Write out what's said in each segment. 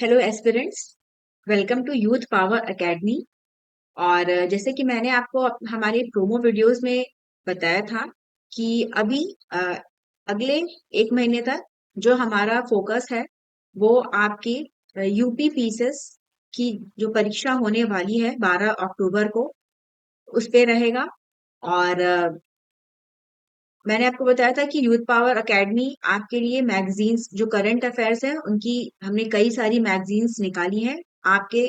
Hello aspirants. Welcome to Youth Power Academy. और जैसे कि मैंने आपको हमारे प्रोमो वीडियोस में बताया था कि अभी अ, अगले एक महीने तक जो हमारा फोकस है वो आपकी यूपी पीसेस की जो परीक्षा होने वाली है 12 अक्टूबर को उस पे रहेगा। और मैंने आपको बताया था कि यूथ पावर एकेडमी आपके लिए मैगजीन्स जो करंट अफेयर्स है उनकी हमने कई सारी मैगजीन्स निकाली हैं आपके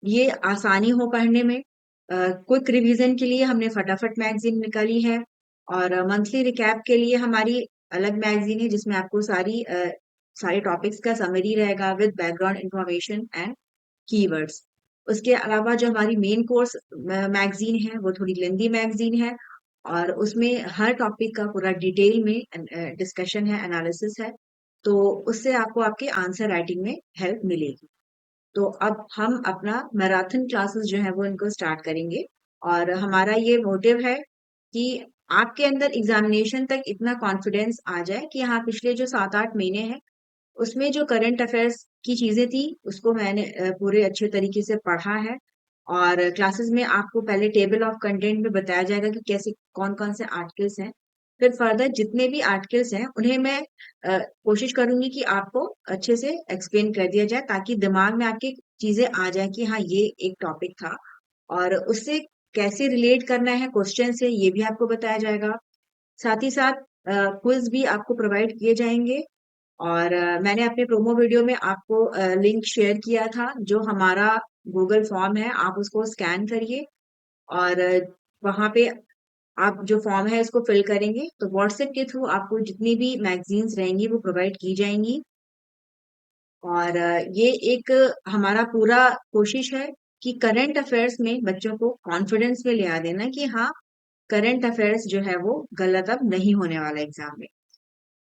ये आसानी हो पढ़ने में। क्विक रिवीजन के लिए हमने फटाफट मैगजीन निकाली है। और मंथली रिकैप के लिए हमारी अलग मैगजीन है जिसमें आपको सारे टॉपिक्स का समरी रहेगा with background information and keywords. उसके अलावा जो हमारी मेन कोर्स मैगजीन है वो थोड़ी लेंदी मैगजीन है और उसमें हर टॉपिक का पूरा डिटेल में डिस्कशन है, एनालिसिस है। तो उससे आपको आपके आंसर राइटिंग में हेल्प मिलेगी। तो अब हम अपना मैराथन क्लासेस जो है वो इनको स्टार्ट करेंगे। और हमारा ये मोटिव है कि आपके अंदर एग्जामिनेशन तक इतना कॉन्फिडेंस आ जाए कि हाँ, पिछले जो 7-8 महीने हैं उसमें जो करंट अफेयर्स की चीजें थी उसको मैंने पूरे अच्छे तरीके से पढ़ा है। और क्लासेस में आपको पहले टेबल ऑफ कंटेंट में बताया जाएगा कि कैसे कौन कौन से आर्टिकल्स हैं। फिर फर्दर जितने भी आर्टिकल्स हैं उन्हें मैं कोशिश करूंगी कि आपको अच्छे से एक्सप्लेन कर दिया जाए ताकि दिमाग में आपके चीजें आ जाए कि हाँ, ये एक टॉपिक था और उससे कैसे रिलेट करना है क्वेश्चन से, ये भी आपको बताया जाएगा। साथ ही साथ क्विज भी आपको प्रोवाइड किए जाएंगे। और मैंने अपने प्रोमो वीडियो में आपको लिंक शेयर किया था जो हमारा गूगल फॉर्म है, आप उसको स्कैन करिए। और वहां पे आप जो फॉर्म है इसको फिल करेंगे तो व्हाट्सएप के थ्रू आपको जितनी भी मैगजीन्स रहेंगी वो प्रोवाइड की जाएंगी। और ये एक हमारा पूरा कोशिश है कि करंट अफेयर्स में बच्चों को कॉन्फिडेंस में ले आ देना कि हाँ, करंट अफेयर्स जो है वो गलत अब नहीं होने वाला एग्जाम में।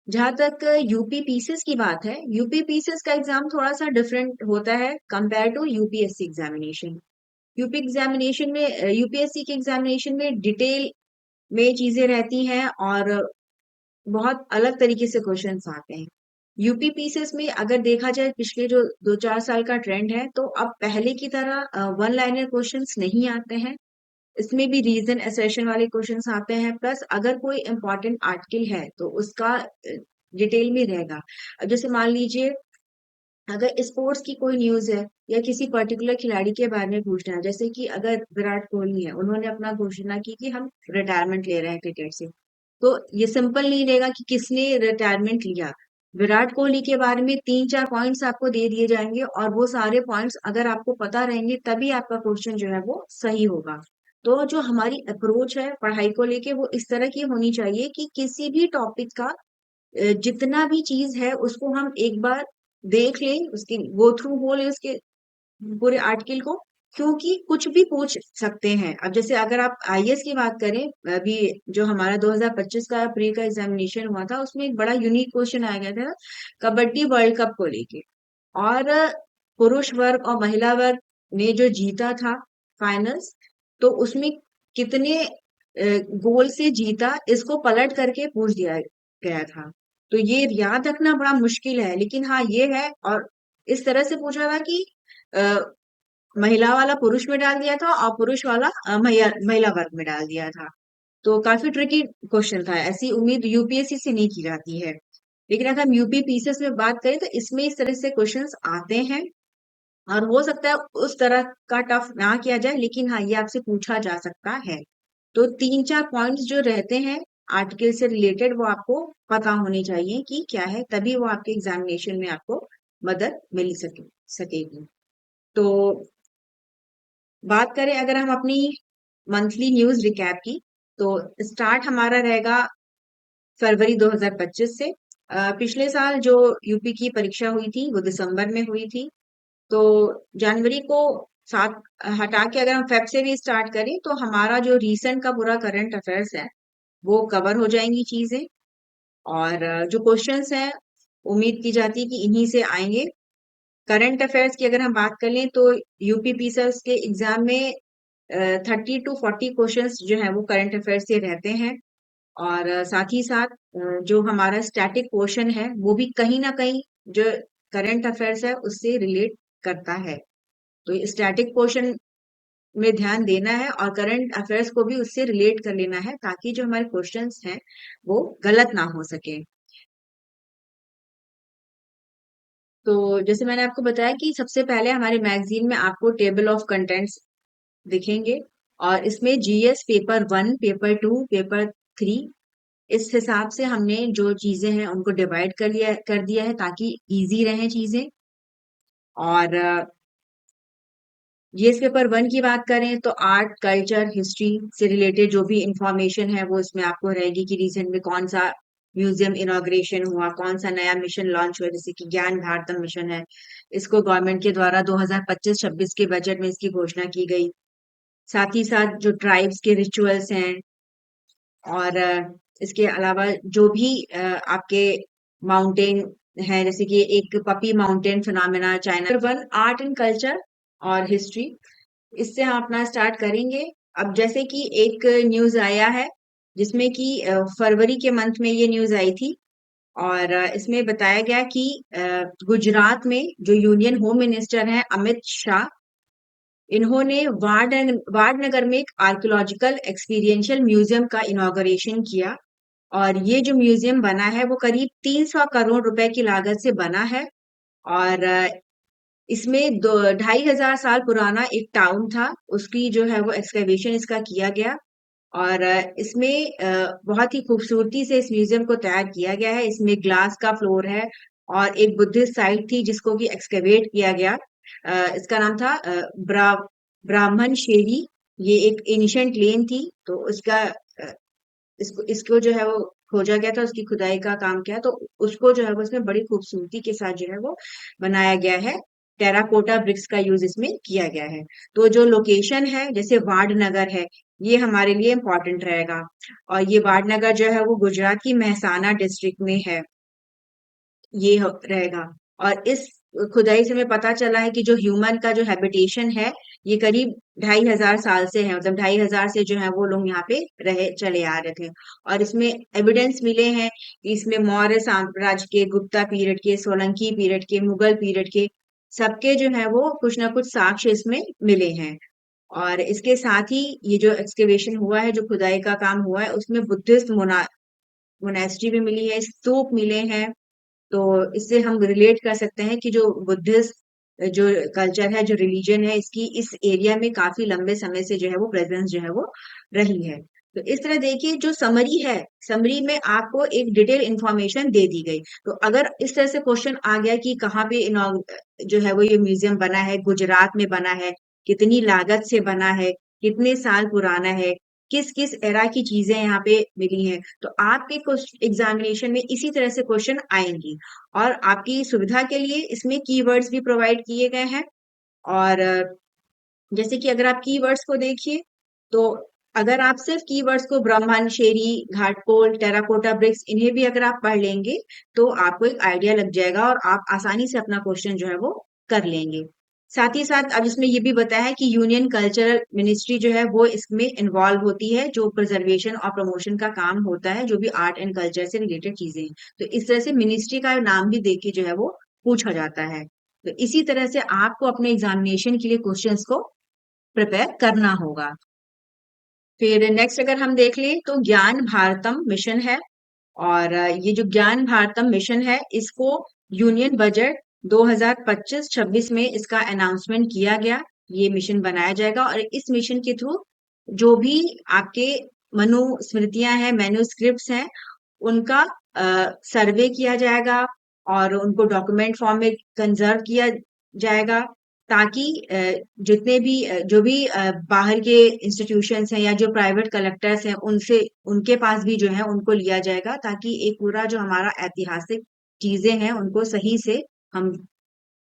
जहां तक यूपी पीसीएस की बात है, यूपी पीसीएस का एग्जाम थोड़ा सा डिफरेंट होता है compare to UPSC examination. UP examination में यूपीएससी के एग्जामिनेशन में डिटेल में चीजें रहती हैं और बहुत अलग तरीके से क्वेश्चंस आते हैं। यूपी पीसीएस में अगर देखा जाए पिछले जो 2-4 साल का ट्रेंड है तो अब पहले की तरह वन लाइनर क्वेश्चंस नहीं आते हैं। इसमें भी रीजन एसेशन वाले क्वेश्चंस आते हैं, प्लस अगर कोई इंपॉर्टेंट आर्टिकल है तो उसका डिटेल में रहेगा। अब जैसे मान लीजिए अगर स्पोर्ट्स की कोई न्यूज है या किसी पर्टिकुलर खिलाड़ी के बारे में पूछना है, जैसे कि अगर विराट कोहली है, उन्होंने अपना घोषणा की कि हम रिटायरमेंट ले रहे हैं क्रिकेट से। तो ये सिंपल नहीं रहेगा कि किसने रिटायरमेंट लिया। विराट कोहली के बारे में 3-4 पॉइंट्स आपको दे दिए जाएंगे और वो सारे पॉइंट्स अगर आपको पता रहेंगे तभी आपका क्वेश्चन जो है वो सही होगा। तो जो हमारी अप्रोच है पढ़ाई को लेके वो इस तरह की होनी चाहिए कि किसी भी टॉपिक का जितना भी चीज है उसको हम एक बार देख लें, उसकी गो थ्रू हो ले उसके पूरे आर्टिकल को। क्योंकि कुछ भी पूछ सकते हैं। अब जैसे अगर आप आईएएस की बात करें, अभी जो हमारा 2025 का प्री का एग्जामिनेशन हुआ था उसमें एक बड़ा यूनिक क्वेश्चन आया गया था कबड्डी वर्ल्ड कप को लेके। और पुरुष वर्ग और महिला वर्ग ने जो जीता था फाइनल्स, तो उसमें कितने गोल से जीता इसको पलट करके पूछ दिया गया था। तो ये याद रखना बड़ा मुश्किल है, लेकिन हाँ ये है। और इस तरह से पूछा था कि अ, महिला वाला पुरुष में डाल दिया था और पुरुष वाला महिला वर्ग में डाल दिया था। तो काफी ट्रिकी क्वेश्चन था, ऐसी उम्मीद यूपीएससी से नहीं की जाती है। लेकिन अगर हम यूपी पीसीएस में बात करें तो इसमें इस तरह से क्वेश्चंस आते हैं। और हो सकता है उस तरह का टफ ना किया जाए, लेकिन हाँ, ये आपसे पूछा जा सकता है। तो 3-4 पॉइंट्स जो रहते हैं आर्टिकल से रिलेटेड वो आपको पता होने चाहिए कि क्या है, तभी वो आपके एग्जामिनेशन में आपको मदद मिल सकेगी। तो बात करें अगर हम अपनी मंथली न्यूज रिकैप की, तो स्टार्ट हमारा रहेगा फरवरी 2025 से। पिछले साल जो यूपी की परीक्षा हुई थी वो दिसंबर में हुई थी। तो जनवरी को साथ हटा के अगर हम फेब से भी स्टार्ट करें तो हमारा जो रीसेंट का पूरा करंट अफेयर्स है वो कवर हो जाएंगी चीजें। और जो क्वेश्चंस हैं उम्मीद की जाती है कि इन्हीं से आएंगे। करंट अफेयर्स की अगर हम बात कर लें तो यूपी पीसीएस के एग्जाम में 30 to 40 क्वेश्चंस जो है वो करंट अफेयर्स से रहते हैं। और साथ ही साथ जो हमारा स्टैटिक पोर्शन है वो भी कहीं ना कहीं जो करंट अफेयर्स है उससे रिलेट करता है। तो स्टैटिक पोर्शन में ध्यान देना है और करंट अफेयर्स को भी उससे रिलेट कर लेना है, ताकि जो हमारे क्वेश्चंस हैं वो गलत ना हो सके। तो जैसे मैंने आपको बताया कि सबसे पहले हमारे मैगजीन में आपको टेबल ऑफ कंटेंट्स दिखेंगे, और इसमें जीएस पेपर 1, पेपर 2, पेपर 3, इस हिसाब से हमने जो चीजें हैं उनको डिवाइड कर दिया है, ताकि इजी रहे चीजें। और जीएस पेपर 1 की बात करें तो आर्ट, कल्चर, हिस्ट्री से रिलेटेड जो भी इंफॉर्मेशन है वो इसमें आपको रहेगी, कि रिसेंट में कौन सा म्यूजियम इनॉग्रेशन हुआ, कौन सा नया मिशन लॉन्च हुआ, जैसे कि ज्ञान भारतम मिशन है। इसको गवर्नमेंट के द्वारा 2025-26 के बजट में इसकी घोषणा की गई। साथ ही साथ जो ट्राइब्स के रिचुअल्स हैं, और इसके अलावा जो भी आपके माउंटेन है, जैसे कि एक puppy mountain phenomena China. 1 art and culture और हिस्ट्री, इससे हम अपना स्टार्ट करेंगे। अब जैसे कि एक न्यूज आया है, जिसमें कि फरवरी के मंथ में ये न्यूज आई थी, और इसमें बताया गया कि गुजरात में जो यूनियन होम मिनिस्टर हैं अमित शाह, इन्होंने वार्ड नगर में एक आर्कियोलॉजिकल एक्सपीरियंशियल म्यूजियम का इनॉग्रेशन किया। और ये जो म्यूजियम बना है वो करीब 300 करोड़ रुपए की लागत से बना है। और इसमें 2,500 साल पुराना एक टाउन था, उसकी जो है वो एक्सकवेशन इसका किया गया। और इसमें बहुत ही खूबसूरती से इस म्यूजियम को तैयार किया गया है। इसमें ग्लास का फ्लोर है, और एक बुद्धिस्ट साइट थी जिसको कि एक्सकवेट किया गया। इसका नाम था ब्राह्मण शेरी। ये एक एंशिएंट लेन थी, तो उसका इसको इसको जो है वो खोजा गया था, उसकी खुदाई का काम किया, तो उसको जो है वो इसमें बड़ी खूबसूरती के साथ जो है वो बनाया गया है। टेराकोटा ब्रिक्स का यूज इसमें किया गया है। तो जो लोकेशन है, जैसे वाडनगर है, ये हमारे लिए इम्पोर्टेंट रहेगा। और ये वाडनगर जो है वो गुजरात की मेहसाना डिस्ट्रिक्ट में है, रहेगा। और इस खुदाई से हमें पता चला है कि जो ह्यूमन का जो हैबिटेशन है, ये करीब 2,500 साल से है, मतलब 2,500 से जो है वो लोग यहाँ पे रहे चले आ रहे थे। और इसमें एविडेंस मिले हैं कि इसमें मौर्य साम्राज्य के, गुप्ता पीरियड के, सोलंकी पीरियड के, मुगल पीरियड के, सबके जो है वो कुछ ना कुछ साक्ष्य इसमें मिले हैं। और इसके साथ ही ये जो एक्सकेवेशन हुआ है, जो खुदाई का काम हुआ है, उसमें बुद्धिस्ट मोनास्ट्री भी मिली है, स्तूप मिले हैं। तो इससे हम रिलेट कर सकते हैं कि जो बुद्धिस्ट जो कल्चर है, जो रिलीजन है, इसकी इस एरिया में काफी लंबे समय से जो है वो प्रेजेंस जो है वो रही है। तो इस तरह देखिए, जो समरी है, समरी में आपको एक डिटेल इंफॉर्मेशन दे दी गई। तो अगर इस तरह से क्वेश्चन आ गया कि कहाँ पे जो है वो ये म्यूजियम बना है, गुजरात में बना है, कितनी लागत से बना है, कितने साल पुराना है, किस किस एरा की चीजें यहाँ पे मिली हैं, तो आपके एग्जामिनेशन में इसी तरह से क्वेश्चन आएंगी। और आपकी सुविधा के लिए इसमें कीवर्ड्स भी प्रोवाइड किए गए हैं। और जैसे कि अगर आप कीवर्ड्स को देखिए, तो अगर आप सिर्फ कीवर्ड्स को ब्राह्मण, शेरी, घाटकोल, टेराकोटा ब्रिक्स, इन्हें भी अगर आप पढ़ लेंगे, तो आपको एक आइडिया लग जाएगा, और आप आसानी से अपना क्वेश्चन जो है वो कर लेंगे। साथ ही साथ अब इसमें ये भी बताया है कि यूनियन कल्चरल मिनिस्ट्री जो है वो इसमें इन्वॉल्व होती है, जो प्रिजर्वेशन और प्रमोशन का काम होता है, जो भी आर्ट एंड कल्चर से रिलेटेड चीजें हैं। तो इस तरह से मिनिस्ट्री का नाम भी देख के जो है वो पूछा जाता है। तो इसी तरह से आपको अपने एग्जामिनेशन के लिए क्वेश्चंस को प्रिपेयर करना होगा। फिर नेक्स्ट अगर हम देख लें तो ज्ञान भारतम मिशन है। और ये जो ज्ञान भारतम मिशन है, इसको यूनियन बजट 2025-26 में इसका अनाउंसमेंट किया गया। ये मिशन बनाया जाएगा, और इस मिशन के थ्रू जो भी आपके मनुस्मृतियां हैं, मैन्युस्क्रिप्ट्स हैं, उनका सर्वे किया जाएगा, और उनको डॉक्यूमेंट फॉर्म में कंजर्व किया जाएगा, ताकि जितने भी जो भी बाहर के इंस्टीट्यूशंस हैं या जो प्राइवेट कलेक्टर्स हैं, उनसे उनके पास भी जो है उनको लिया जाएगा, ताकि एक पूरा जो हमारा ऐतिहासिक चीजें हैं उनको सही से हम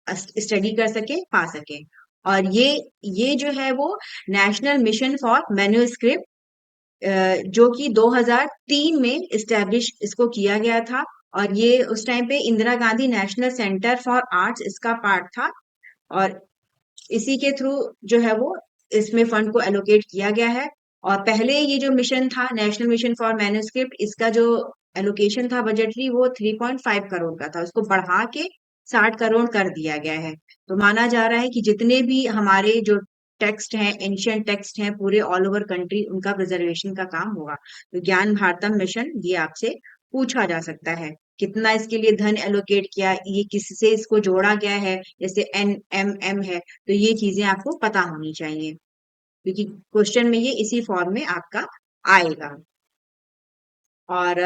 स्टडी कर सके, पा सके। और ये जो है वो नेशनल मिशन फॉर मैन्युस्क्रिप्ट, जो कि 2003 में इस्टेब्लिश इसको किया गया था। और ये उस टाइम पे Indira Gandhi national centre for arts इसका पार्ट था। और इसी के थ्रू जो है वो इसमें फंड को एलोकेट किया गया है। और पहले ये जो मिशन था, नेशनल मिशन फॉर मैन्युस्क्रिप्ट, इसका जो एलोकेशन था बजटरी, वो 3.5 करोड़ का था। उसको बढ़ा के 60 करोड़ कर दिया गया है। तो माना जा रहा है कि जितने भी हमारे जो टेक्स्ट हैं, एंशियंट टेक्स्ट हैं पूरे ऑल ओवर कंट्री, उनका प्रिजर्वेशन का काम होगा। तो ज्ञान भारतम मिशन ये आपसे पूछा जा सकता है। कितना इसके लिए धन एलोकेट किया, ये किससे इसको जोड़ा गया है, जैसे NMM है, तो ये चीजें आपको पता होनी चाहिए, क्योंकि क्वेश्चन में ये इसी फॉर्म में आपका आएगा। और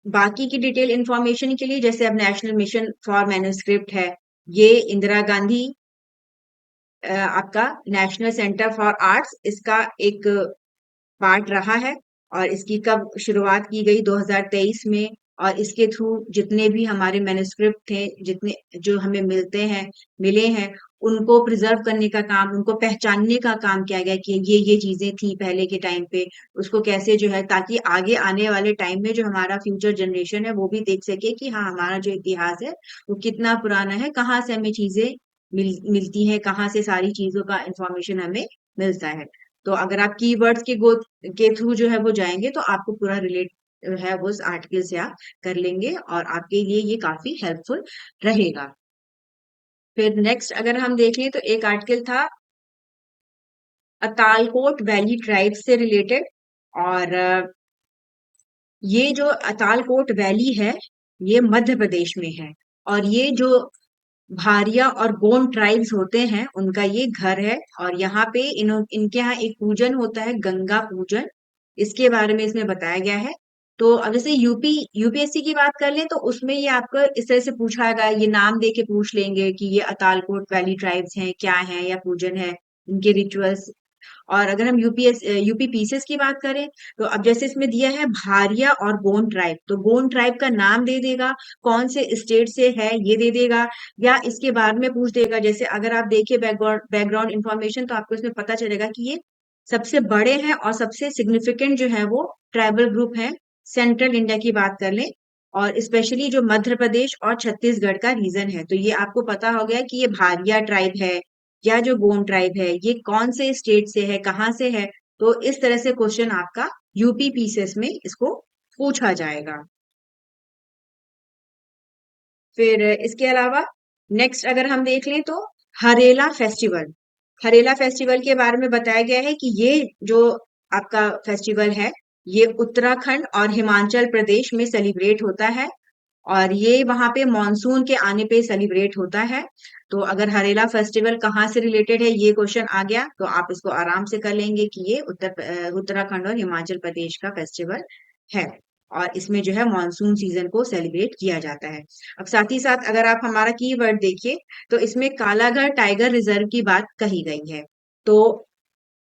बाकी की डिटेल इंफॉर्मेशन के लिए, जैसे अब नेशनल मिशन फॉर मैन्युस्क्रिप्ट है, ये इंदिरा गांधी आपका नेशनल सेंटर फॉर आर्ट्स इसका एक पार्ट रहा है। और इसकी कब शुरुआत की गई, 2023 में। और इसके थ्रू जितने भी हमारे मैन्युस्क्रिप्ट थे, जितने जो हमें मिले हैं, उनको प्रिजर्व करने का काम, उनको पहचानने का काम किया गया कि ये चीजें थी पहले के टाइम पे, उसको कैसे जो है, ताकि आगे आने वाले टाइम में जो हमारा फ्यूचर जनरेशन है वो भी देख सके कि हाँ, हमारा जो इतिहास है वो कितना पुराना है, कहाँ से हमें चीजें मिलती हैं, कहाँ से सारी चीजों का इंफॉर्मेशन हमें मिलता है। तो अगर आप कीवर्ड्स के थ्रू जो है वो जाएंगे, तो आपको पूरा रिलेट है वो उस आर्टिकल से आप कर लेंगे, और आपके लिए ये काफी हेल्पफुल रहेगा। फिर नेक्स्ट अगर हम देख लें, तो एक आर्टिकल था अतालकोट वैली ट्राइब से रिलेटेड। और ये जो अतालकोट वैली है, ये मध्य प्रदेश में है। और ये जो भारिया और गोंड ट्राइब्स होते हैं, उनका ये घर है। और यहाँ पे इनके यहाँ एक पूजन होता है, गंगा पूजन। इसके बारे में इसमें बताया गया है। तो अब जैसे यूपीएससी की बात कर लें, तो उसमें ये आपको इस तरह से पूछाएगा, ये नाम दे के पूछ लेंगे कि ये अतालकोट वैली ट्राइब्स हैं, क्या है, या पूजन है, इनके रिचुअल्स। और अगर हम यूपी पीसेस की बात करें, तो अब जैसे इसमें दिया है भारिया और गोंड ट्राइब, तो गोंड ट्राइब का नाम दे देगा, कौन से स्टेट से है ये दे देगा, या इसके बारे में पूछ देगा। जैसे अगर आप देखिए बैकग्राउंड इंफॉर्मेशन, तो आपको इसमें पता चलेगा कि ये सबसे बड़े हैं और सबसे सिग्निफिकेंट जो है वो ट्राइबल ग्रुप है, सेंट्रल इंडिया की बात कर लें, और स्पेशली जो मध्य प्रदेश और छत्तीसगढ़ का रीजन है। तो ये आपको पता हो गया कि ये भारिया ट्राइब है, या जो गोंड ट्राइब है, ये कौन से स्टेट से है, कहाँ से है। तो इस तरह से क्वेश्चन आपका यूपी पीसेस में इसको पूछा जाएगा। फिर इसके अलावा नेक्स्ट अगर हम देख लें, तो हरेला फेस्टिवल। हरेला फेस्टिवल के बारे में बताया गया है कि ये जो आपका फेस्टिवल है, ये उत्तराखंड और हिमाचल प्रदेश में सेलिब्रेट होता है। और ये वहां पे मॉनसून के आने पे सेलिब्रेट होता है। तो अगर हरेला फेस्टिवल कहाँ से रिलेटेड है, ये क्वेश्चन आ गया, तो आप इसको आराम से कर लेंगे कि ये उत्तराखंड और हिमाचल प्रदेश का फेस्टिवल है। और इसमें जो है मॉनसून सीजन को सेलिब्रेट किया जाता है। अब साथ ही साथ अगर आप हमारा कीवर्ड देखिए, तो इसमें कालाघर टाइगर रिजर्व की बात कही गई है। तो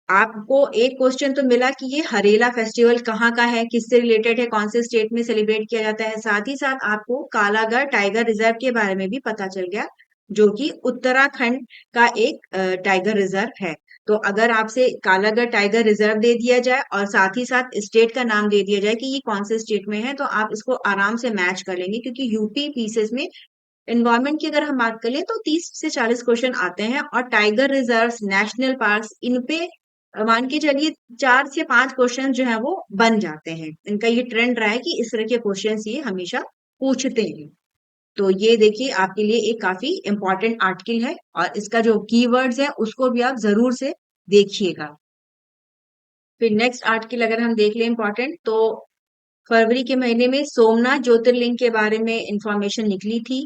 आपको एक क्वेश्चन तो मिला कि ये हरेला फेस्टिवल कहाँ का है, किससे रिलेटेड है, कौन से स्टेट में सेलिब्रेट किया जाता है। साथ ही साथ आपको कालागढ़ टाइगर रिजर्व के बारे में भी पता चल गया, जो कि उत्तराखंड का एक टाइगर रिजर्व है। तो अगर आपसे कालागढ़ टाइगर रिजर्व दे दिया जाए और साथ ही साथ स्टेट का नाम दे दिया जाए कि ये कौन से स्टेट में है, तो आप इसको आराम से मैच कर लेंगे, क्योंकि यूपी पीसेस में एनवायरमेंट की अगर हम बात करें, तो 30 से 40 क्वेश्चन आते हैं। और टाइगर रिजर्व्स, नेशनल पार्क्स, इन पे मान के चलिए 4 से 5 क्वेश्चन जो है वो बन जाते हैं। इनका ये ट्रेंड रहा है कि इस तरह के क्वेश्चन ये हमेशा पूछते हैं। तो ये देखिए आपके लिए एक काफी इंपॉर्टेंट आर्टिकल है, और इसका जो कीवर्ड्स है उसको भी आप जरूर से देखिएगा। फिर नेक्स्ट आर्टिकल अगर हम देख लें इंपॉर्टेंट, तो फरवरी के महीने में सोमनाथ ज्योतिर्लिंग के बारे में इंफॉर्मेशन निकली थी।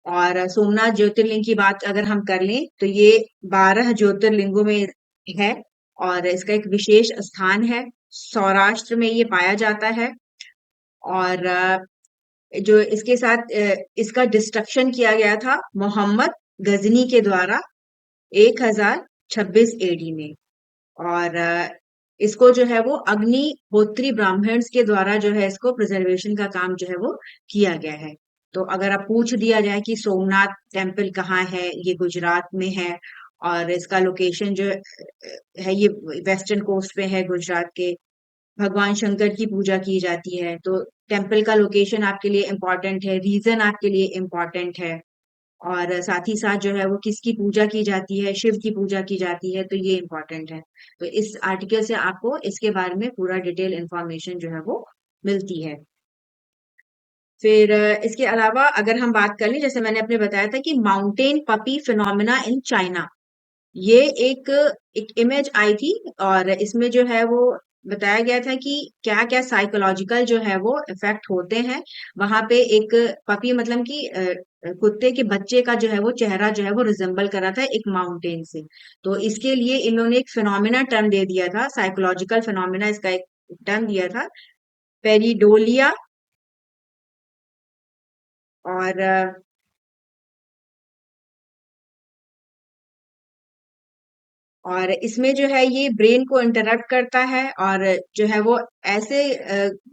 और सोमनाथ ज्योतिर्लिंग की बात अगर हम कर लें, तो ये 12 ज्योतिर्लिंगों में है। और इसका एक विशेष स्थान है, सौराष्ट्र में ये पाया जाता है। और जो इसके साथ इसका डिस्ट्रक्शन किया गया था मोहम्मद गजनी के द्वारा 1026 एडी में। और इसको जो है वो अग्निहोत्री ब्राह्मण्स के द्वारा जो है इसको प्रिजर्वेशन का काम जो है वो किया गया है। तो अगर आप पूछ दिया जाए कि सोमनाथ टेम्पल कहाँ है, ये गुजरात में है। और इसका लोकेशन जो है ये वेस्टर्न कोस्ट पे है गुजरात के। भगवान शंकर की पूजा की जाती है, तो टेम्पल का लोकेशन आपके लिए इम्पोर्टेंट है, रीजन आपके लिए इम्पोर्टेंट है। और साथ ही साथ जो है वो किसकी पूजा की जाती है, शिव की पूजा की जाती है, तो ये इम्पोर्टेंट है। तो इस आर्टिकल से आपको इसके बारे में पूरा डिटेल इंफॉर्मेशन जो है वो मिलती है। फिर इसके अलावा अगर हम बात कर लें, जैसे मैंने अपने बताया था कि mountain puppy phenomena in China, ये एक एक इमेज आई थी और इसमें जो है वो बताया गया था कि क्या क्या साइकोलॉजिकल जो है वो इफेक्ट होते हैं। वहां पे एक पपी मतलब कि कुत्ते के बच्चे का जो है वो चेहरा जो है वो रिजेंबल कर रहा था एक माउंटेन से। तो इसके लिए इन्होंने एक फिनोमिना टर्म दे दिया था, साइकोलॉजिकल फिनोमिना इसका एक टर्म दिया था, पेरिडोलिया। और इसमें जो है ये ब्रेन को इंटरप्ट करता है और जो है वो ऐसे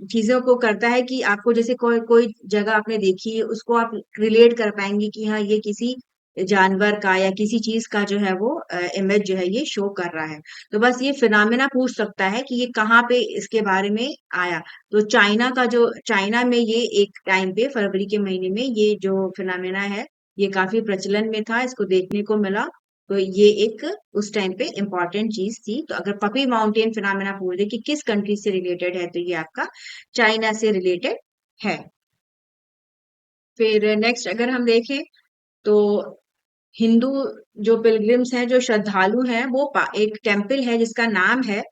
चीजों को करता है कि आपको जैसे कोई कोई जगह आपने देखी है उसको आप रिलेट कर पाएंगे कि हाँ ये किसी जानवर का या किसी चीज का जो है वो इमेज जो है ये शो कर रहा है। तो बस ये फिनोमेना पूछ सकता है कि ये कहाँ पे इसके बारे में आया। तो चाइना में ये एक टाइम पे फरवरी के महीने में ये जो फिनोमेना है ये काफी प्रचलन में था, इसको देखने को मिला। तो ये एक उस टाइम पे इम्पोर्टेंट चीज थी। तो अगर पपी माउंटेन फिनोमेना पूछ दे कि किस कंट्री से रिलेटेड है तो ये आपका चाइना से रिलेटेड है। फिर नेक्स्ट अगर हम देखें तो हिंदू जो पिलग्रिम्स हैं, जो श्रद्धालु हैं, वो एक टेम्पल है जिसका नाम है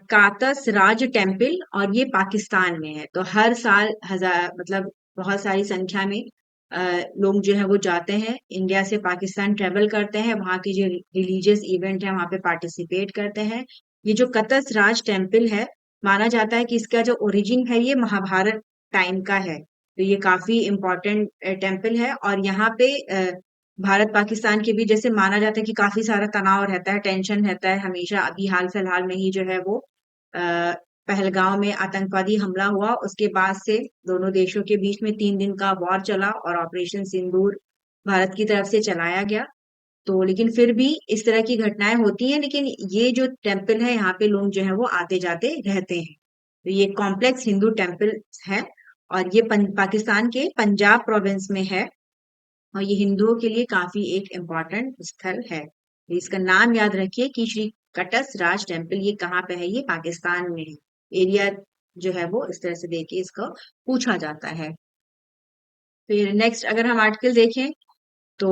कातस राज टेम्पल और ये पाकिस्तान में है। तो हर साल हजार मतलब बहुत सारी संख्या में लोग जो है वो जाते हैं, इंडिया से पाकिस्तान ट्रेवल करते हैं, वहाँ की जो रिलीजियस इवेंट है वहाँ पे पार्टिसिपेट करते हैं। ये जो कतस राज टेम्पल है, माना जाता है कि इसका जो ओरिजिन है ये महाभारत टाइम का है। तो ये काफी इम्पोर्टेंट टेम्पल है और यहाँ पे भारत पाकिस्तान के बीच जैसे माना जाता है कि काफी सारा तनाव रहता है, टेंशन रहता है हमेशा। अभी हाल फिलहाल में ही जो है वो पहलगांव में आतंकवादी हमला हुआ, उसके बाद से दोनों देशों के बीच में 3 दिन का वॉर चला और ऑपरेशन सिंदूर भारत की तरफ से चलाया गया। तो लेकिन फिर भी इस तरह की घटनाएं होती हैं, लेकिन ये जो टेम्पल है यहाँ पे लोग जो है वो आते जाते रहते हैं। तो ये कॉम्प्लेक्स हिंदू टेम्पल है और ये पाकिस्तान के पंजाब प्रोविंस में है और ये हिंदुओं के लिए काफी एक इम्पोर्टेंट स्थल है। तो इसका नाम याद रखिए कि श्री कटस राज टेम्पल, ये कहाँ पे है, ये पाकिस्तान में है। एरिया जो है वो इस तरह से देखिए इसको पूछा जाता है। फिर नेक्स्ट अगर हम आर्टिकल देखें तो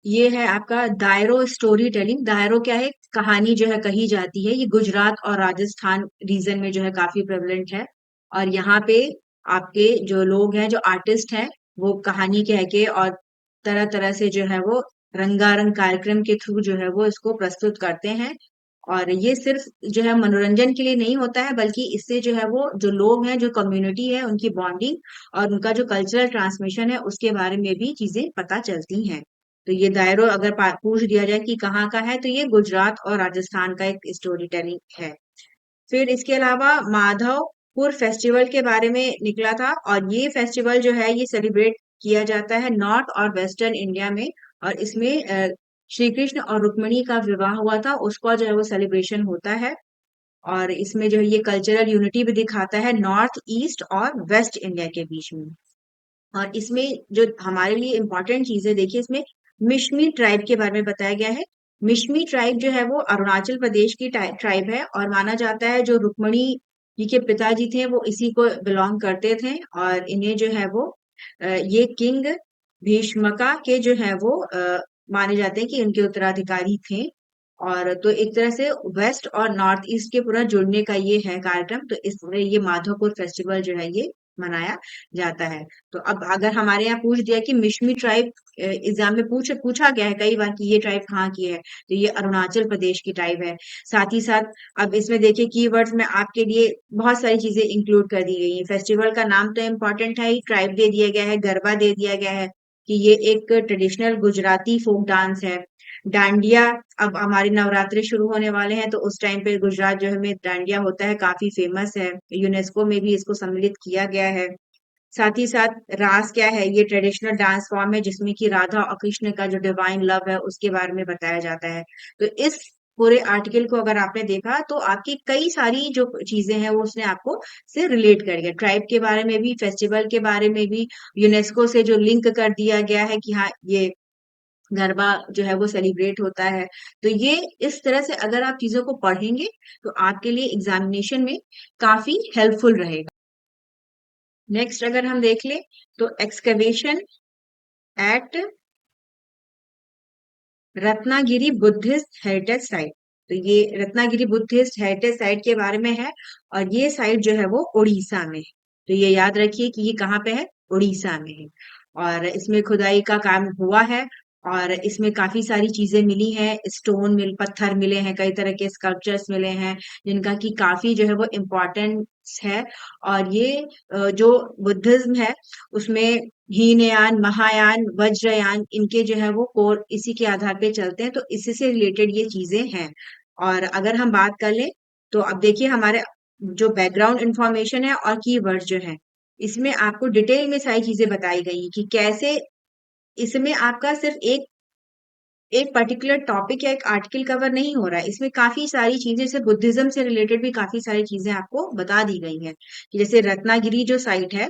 ये है आपका दायरो स्टोरी टेलिंग। दायरो क्या है, कहानी जो है कही जाती है। ये गुजरात और राजस्थान रीजन में जो है काफी प्रेवलेंट है और यहाँ पे आपके जो लोग हैं, जो आर्टिस्ट हैं, वो कहानी कह के और तरह तरह से जो है वो रंगारंग कार्यक्रम के थ्रू जो है वो इसको प्रस्तुत करते हैं। और ये सिर्फ जो है मनोरंजन के लिए नहीं होता है, बल्कि इससे जो है वो जो लोग हैं, जो कम्युनिटी है, उनकी बॉन्डिंग और उनका जो कल्चरल ट्रांसमिशन है उसके बारे में भी चीजें पता चलती हैं। तो ये दायरो अगर पूछ दिया जाए कि कहाँ का है तो ये गुजरात और राजस्थान का एक स्टोरी टेलिंग है। फिर इसके अलावा माधवपुर फेस्टिवल के बारे में निकला था और ये फेस्टिवल जो है ये सेलिब्रेट किया जाता है नॉर्थ और वेस्टर्न इंडिया में। और इसमें श्री कृष्ण और रुक्मिणी का विवाह हुआ था, उसका जो है वो सेलिब्रेशन होता है। और इसमें जो है ये कल्चरल यूनिटी भी दिखाता है नॉर्थ ईस्ट और वेस्ट इंडिया के बीच में। और इसमें जो हमारे लिए इम्पोर्टेंट चीजें देखिए, इसमें मिशमी ट्राइब के बारे में बताया गया है। मिशमी ट्राइब जो है वो अरुणाचल प्रदेश की ट्राइब है और माना जाता है जो रुक्मणी जी के पिताजी थे वो इसी को बिलोंग करते थे और इन्हें जो है वो ये किंग भीष्मका के जो है वो माने जाते हैं कि उनके उत्तराधिकारी थे। और तो एक तरह से वेस्ट और नॉर्थ ईस्ट के पूरा जुड़ने का ये है कार्यक्रम। तो इस तरह ये माधवपुर फेस्टिवल जो है ये मनाया जाता है। तो अब अगर हमारे यहाँ पूछ दिया कि मिशमी ट्राइब, एग्जाम में पूछा गया है कई बार कि ये ट्राइब कहाँ की है, तो ये अरुणाचल प्रदेश की ट्राइब है। साथ ही साथ अब इसमें देखिए कीवर्ड्स में आपके लिए बहुत सारी चीजें इंक्लूड कर दी गई हैं। फेस्टिवल का नाम तो इम्पोर्टेंट है ही, ट्राइब दे दिया गया है, गरबा दे दिया गया है कि ये एक ट्रेडिशनल गुजराती फोक डांस है। डांडिया, अब हमारे नवरात्रे शुरू होने वाले हैं तो उस टाइम पे गुजरात जो है में डांडिया होता है, काफी फेमस है, यूनेस्को में भी इसको सम्मिलित किया गया है। साथ ही साथ रास क्या है, ये ट्रेडिशनल डांस फॉर्म है जिसमें कि राधा और कृष्ण का जो डिवाइन लव है उसके बारे में बताया जाता है। तो इस पूरे आर्टिकल को अगर आपने देखा तो आपकी कई सारी जो चीजें हैं वो उसने आपको से रिलेट कर गया, ट्राइब के बारे में भी, फेस्टिवल के बारे में भी, यूनेस्को से जो लिंक कर दिया गया है कि हाँ ये गरबा जो है वो सेलिब्रेट होता है। तो ये इस तरह से अगर आप चीजों को पढ़ेंगे तो आपके लिए एग्जामिनेशन में काफी हेल्पफुल रहेगा। नेक्स्ट अगर हम देख ले तो excavation at Ratnagiri Buddhist heritage site. तो ये रत्नागिरी बुद्धिस्ट हेरिटेज साइट के बारे में है, और ये साइट जो है वो उड़ीसा में है। तो ये याद रखिए कि ये कहाँ पे है, उड़ीसा में है। और इसमें खुदाई का काम हुआ है, और इसमें काफी सारी चीजें मिली हैं, स्टोन मिल पत्थर मिले हैं, कई तरह के स्कल्पचर्स मिले हैं, जिनका की काफी जो है वो इम्पोर्टेंस है। और ये जो बुद्धिज्म है उसमें हीनयान, महायान, वज्रयान, इनके जो है वो कोर इसी के आधार पे चलते हैं, तो इसी से रिलेटेड ये चीजें हैं। और अगर हम बात कर लें तो अब देखिए हमारे जो बैकग्राउंड इंफॉर्मेशन है और कीवर्ड जो है, इसमें आपको डिटेल में सारी चीजें बताई गई कि कैसे इसमें आपका सिर्फ एक एक पर्टिकुलर टॉपिक या एक आर्टिकल कवर नहीं हो रहा है, इसमें काफी सारी चीजें, जैसे बुद्धिज्म से रिलेटेड भी काफी सारी चीजें आपको बता दी गई हैं। कि जैसे रत्नागिरी जो साइट है,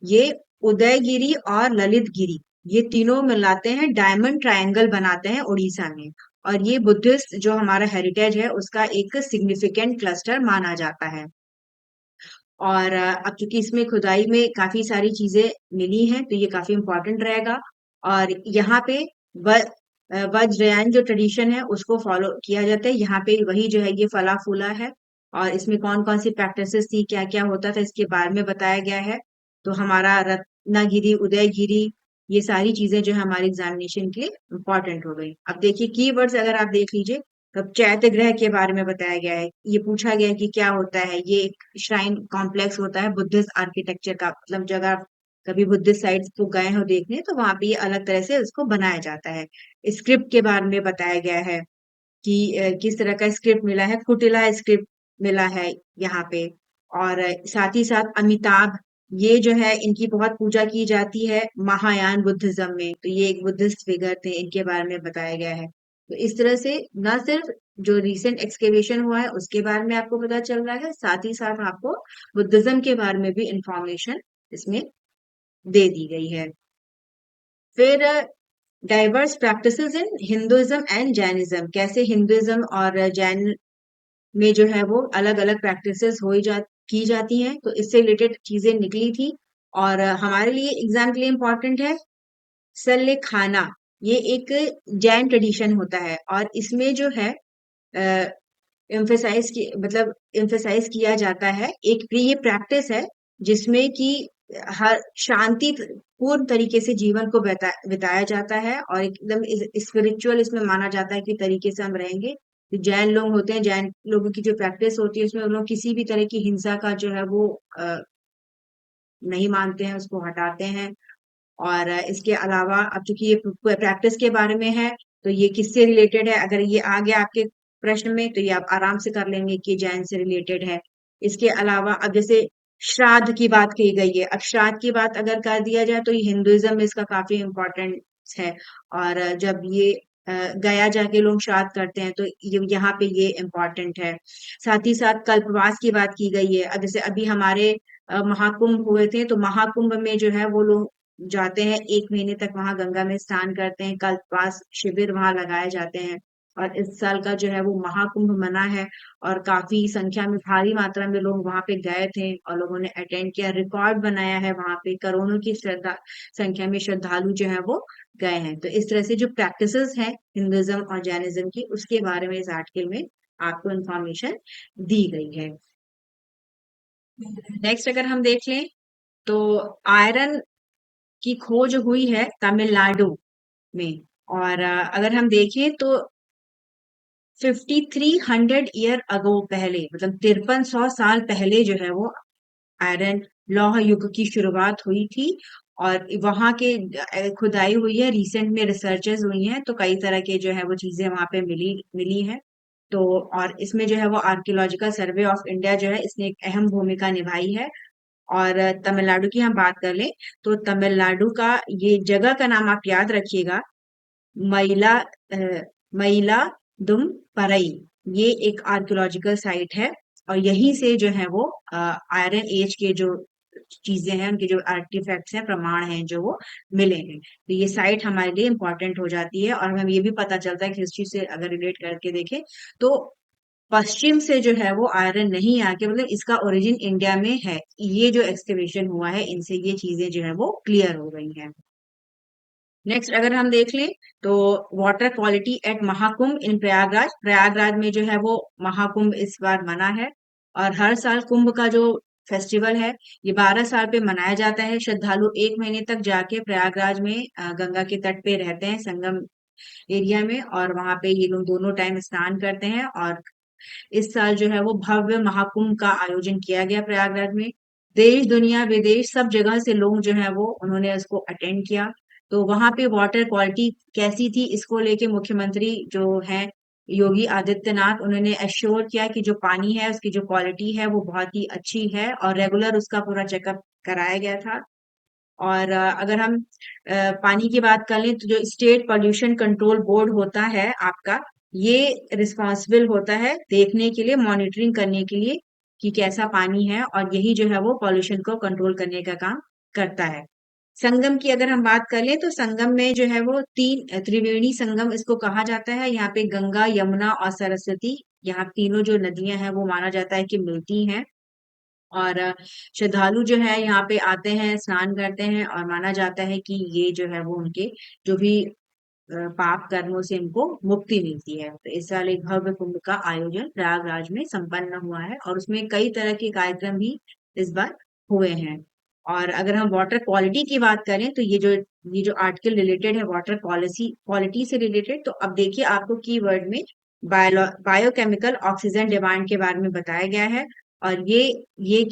ये उदयगिरी और ललितगिरी, ये तीनों मिलाते हैं, डायमंड ट्रायंगल बनाते हैं उड़ीसा में। और ये बुद्धिस्ट जो हमारा हेरिटेज है उसका एक सिग्निफिकेंट क्लस्टर माना जाता है। और अब चूंकि इसमें खुदाई में काफी सारी चीजें मिली हैं तो ये काफी इंपॉर्टेंट रहेगा। और यहाँ पे वज्रयान जो ट्रेडिशन है उसको फॉलो किया जाता है, यहाँ पे वही जो है ये फला फूला है। और इसमें कौन कौन सी प्रैक्टिसेस थी, क्या क्या होता था, इसके बारे में बताया गया है। तो हमारा रत्नागिरी, उदयगिरी, ये सारी चीजें जो है हमारे एग्जामिनेशन के लिए इम्पोर्टेंट हो गई। अब देखिए कीवर्ड्स अगर आप देख लीजिए, तब चैत्य ग्रह के बारे में बताया गया है, ये पूछा गया है कि क्या होता है, ये एक श्राइन कॉम्प्लेक्स होता है बुद्धिस्ट आर्किटेक्चर का, मतलब जगह आप कभी बुद्धिस्ट साइट्स को गए हो देखने तो वहां पे ये अलग तरह से उसको बनाया जाता है। स्क्रिप्ट के बारे में बताया गया है कि किस तरह का स्क्रिप्ट मिला है, कुटिला स्क्रिप्ट मिला है यहाँ पे। और साथ ही साथ अमिताभ, ये जो है इनकी बहुत पूजा की जाती है महायान बुद्धिज्म में, तो ये एक बुद्धिस्ट फिगर थे, इनके बारे में बताया गया है। तो इस तरह से न सिर्फ जो रिसेंट एक्सकेवेशन हुआ है उसके बारे में आपको पता चल रहा है, साथ ही साथ आपको बुद्धिज्म के बारे में भी इंफॉर्मेशन इसमें दे दी गई है। फिर diverse practices in Hinduism and Jainism, कैसे हिंदुइज्म और जैन में जो है वो अलग अलग प्रैक्टिसेस की जाती हैं, तो इससे रिलेटेड चीजें निकली थी। और हमारे लिए एग्जाम के लिए इम्पोर्टेंट है सल्ले खाना, ये एक जैन ट्रेडिशन होता है, और इसमें जो है एम्फेसाइज की मतलब एम्फेसाइज किया जाता है, एक ये प्रैक्टिस है जिसमें कि हर शांति पूर्ण तरीके से जीवन को बिताया जाता है, और एकदम स्पिरिचुअल इसमें माना जाता है कि तरीके से हम रहेंगे। तो जैन लोग होते हैं, जैन लोगों की जो प्रैक्टिस होती है उसमें उन लोग किसी भी तरह की हिंसा का जो है वो नहीं मानते हैं, उसको हटाते हैं। और इसके अलावा अब चूंकि ये प्रैक्टिस के बारे में है तो ये किससे रिलेटेड है, अगर ये आ गया आपके प्रश्न में तो ये आप आराम से कर लेंगे कि जैन से रिलेटेड है। इसके अलावा अब जैसे श्राद्ध की बात की गई है, अब श्राद्ध की बात अगर कर दिया जाए तो ये हिंदुइज्म में इसका काफी इम्पोर्टेंस है। और जब ये गया जाके लोग श्राद्ध करते हैं तो ये यहाँ पे ये इम्पोर्टेंट है। साथ ही साथ कल्पवास की बात की गई है, अब जैसे अभी हमारे महाकुंभ हुए थे तो महाकुंभ में जो है वो लोग जाते हैं, 1 महीने तक वहां गंगा में स्नान करते हैं, कल्पवास शिविर वहां लगाए जाते हैं। और इस साल का जो है वो महाकुंभ मना है, और काफी संख्या में भारी मात्रा में लोग वहां पे गए थे और लोगों ने अटेंड किया, रिकॉर्ड बनाया है, वहां पे करोड़ों की श्रद्धा संख्या में श्रद्धालु जो है वो गए हैं। तो इस तरह से जो प्रैक्टिसेस हैं हिंदुइज्म और जैनिज्म की, उसके बारे में इस आर्टिकल में आपको इंफॉर्मेशन दी गई है। नेक्स्ट अगर हम देख लें तो आयरन की खोज हुई है तमिलनाडु में। और अगर हम देखें तो 5300 ईयर अगो, पहले मतलब 5300 साल पहले जो है वो आयरन लौह युग की शुरुआत हुई थी। और वहां के खुदाई हुई है, रिसेंट में रिसर्चेस हुई हैं, तो कई तरह के जो है वो चीजें वहां पे मिली मिली हैं। तो और इसमें जो है वो आर्कियोलॉजिकल सर्वे ऑफ इंडिया जो है इसने एक अहम भूमिका निभाई है। और तमिलनाडु की हम बात कर लें तो तमिलनाडु का ये जगह का नाम आप याद रखिएगा, मईला मईलादुमपरई, ये एक आर्कियोलॉजिकल साइट है। और यहीं से जो है वो आयरन एज के जो चीजें हैं, उनके जो आर्टिफैक्ट्स हैं, प्रमाण हैं, जो वो मिले हैं, तो ये साइट हमारे लिए इम्पोर्टेंट हो जाती है। और हमें ये भी पता चलता है कि हिस्ट्री से अगर रिलेट करके देखें तो पश्चिम से जो है वो आयरन नहीं आके, मतलब इसका ओरिजिन इंडिया में है। ये जो एक्सकवेशन हुआ है, इनसे ये चीजें जो है वो क्लियर हो गई हैं। नेक्स्ट अगर हम देख लें तो वाटर क्वालिटी एट महाकुंभ इन प्रयागराज, प्रयागराज में जो है वो महाकुंभ इस बार मना है। और हर साल कुंभ का जो फेस्टिवल है, ये 12 साल पे मनाया जाता है। श्रद्धालु 1 महीने तक जाके प्रयागराज में गंगा के तट पे रहते हैं, संगम एरिया में, और वहां पे ये लोग दोनों टाइम स्नान करते हैं। और इस साल जो है वो भव्य महाकुंभ का आयोजन किया गया प्रयागराज में। देश दुनिया विदेश सब जगह से लोग जो है वो उन्होंने इसको अटेंड किया। तो वहां पे वाटर क्वालिटी कैसी थी, इसको लेके मुख्यमंत्री जो है योगी आदित्यनाथ, उन्होंने एश्योर किया कि जो पानी है उसकी जो क्वालिटी है वो बहुत ही अच्छी है, और रेगुलर उसका पूरा चेकअप कराया गया था। और अगर हम पानी की बात कर लें तो जो स्टेट पोल्यूशन कंट्रोल बोर्ड होता है आपका, ये रिस्पॉन्सिबल होता है देखने के लिए, मॉनिटरिंग करने के लिए कि कैसा पानी है, और यही जो है वो पॉल्यूशन को कंट्रोल करने का काम करता है। संगम की अगर हम बात कर लें तो संगम में जो है वो तीन त्रिवेणी संगम इसको कहा जाता है। यहाँ पे गंगा, यमुना और सरस्वती, यहाँ तीनों जो नदियां हैं वो माना जाता है कि मिलती हैं। और श्रद्धालु जो है यहाँ पे आते हैं, स्नान करते हैं, और माना जाता है कि ये जो है वो उनके जो भी पाप कर्मों से इनको मुक्ति मिलती है। तो इस साल एक भव्य कुंभ का आयोजन प्रयागराज में संपन्न हुआ है, और उसमें कई तरह के कार्यक्रम भी इस बार हुए हैं। और अगर हम वाटर क्वालिटी की बात करें तो ये जो आर्टिकल रिलेटेड है वाटर पॉलिसी क्वालिटी से रिलेटेड, तो अब देखिए आपको कीवर्ड में बायोकेमिकल ऑक्सीजन डिमांड के बारे में बताया गया है। और ये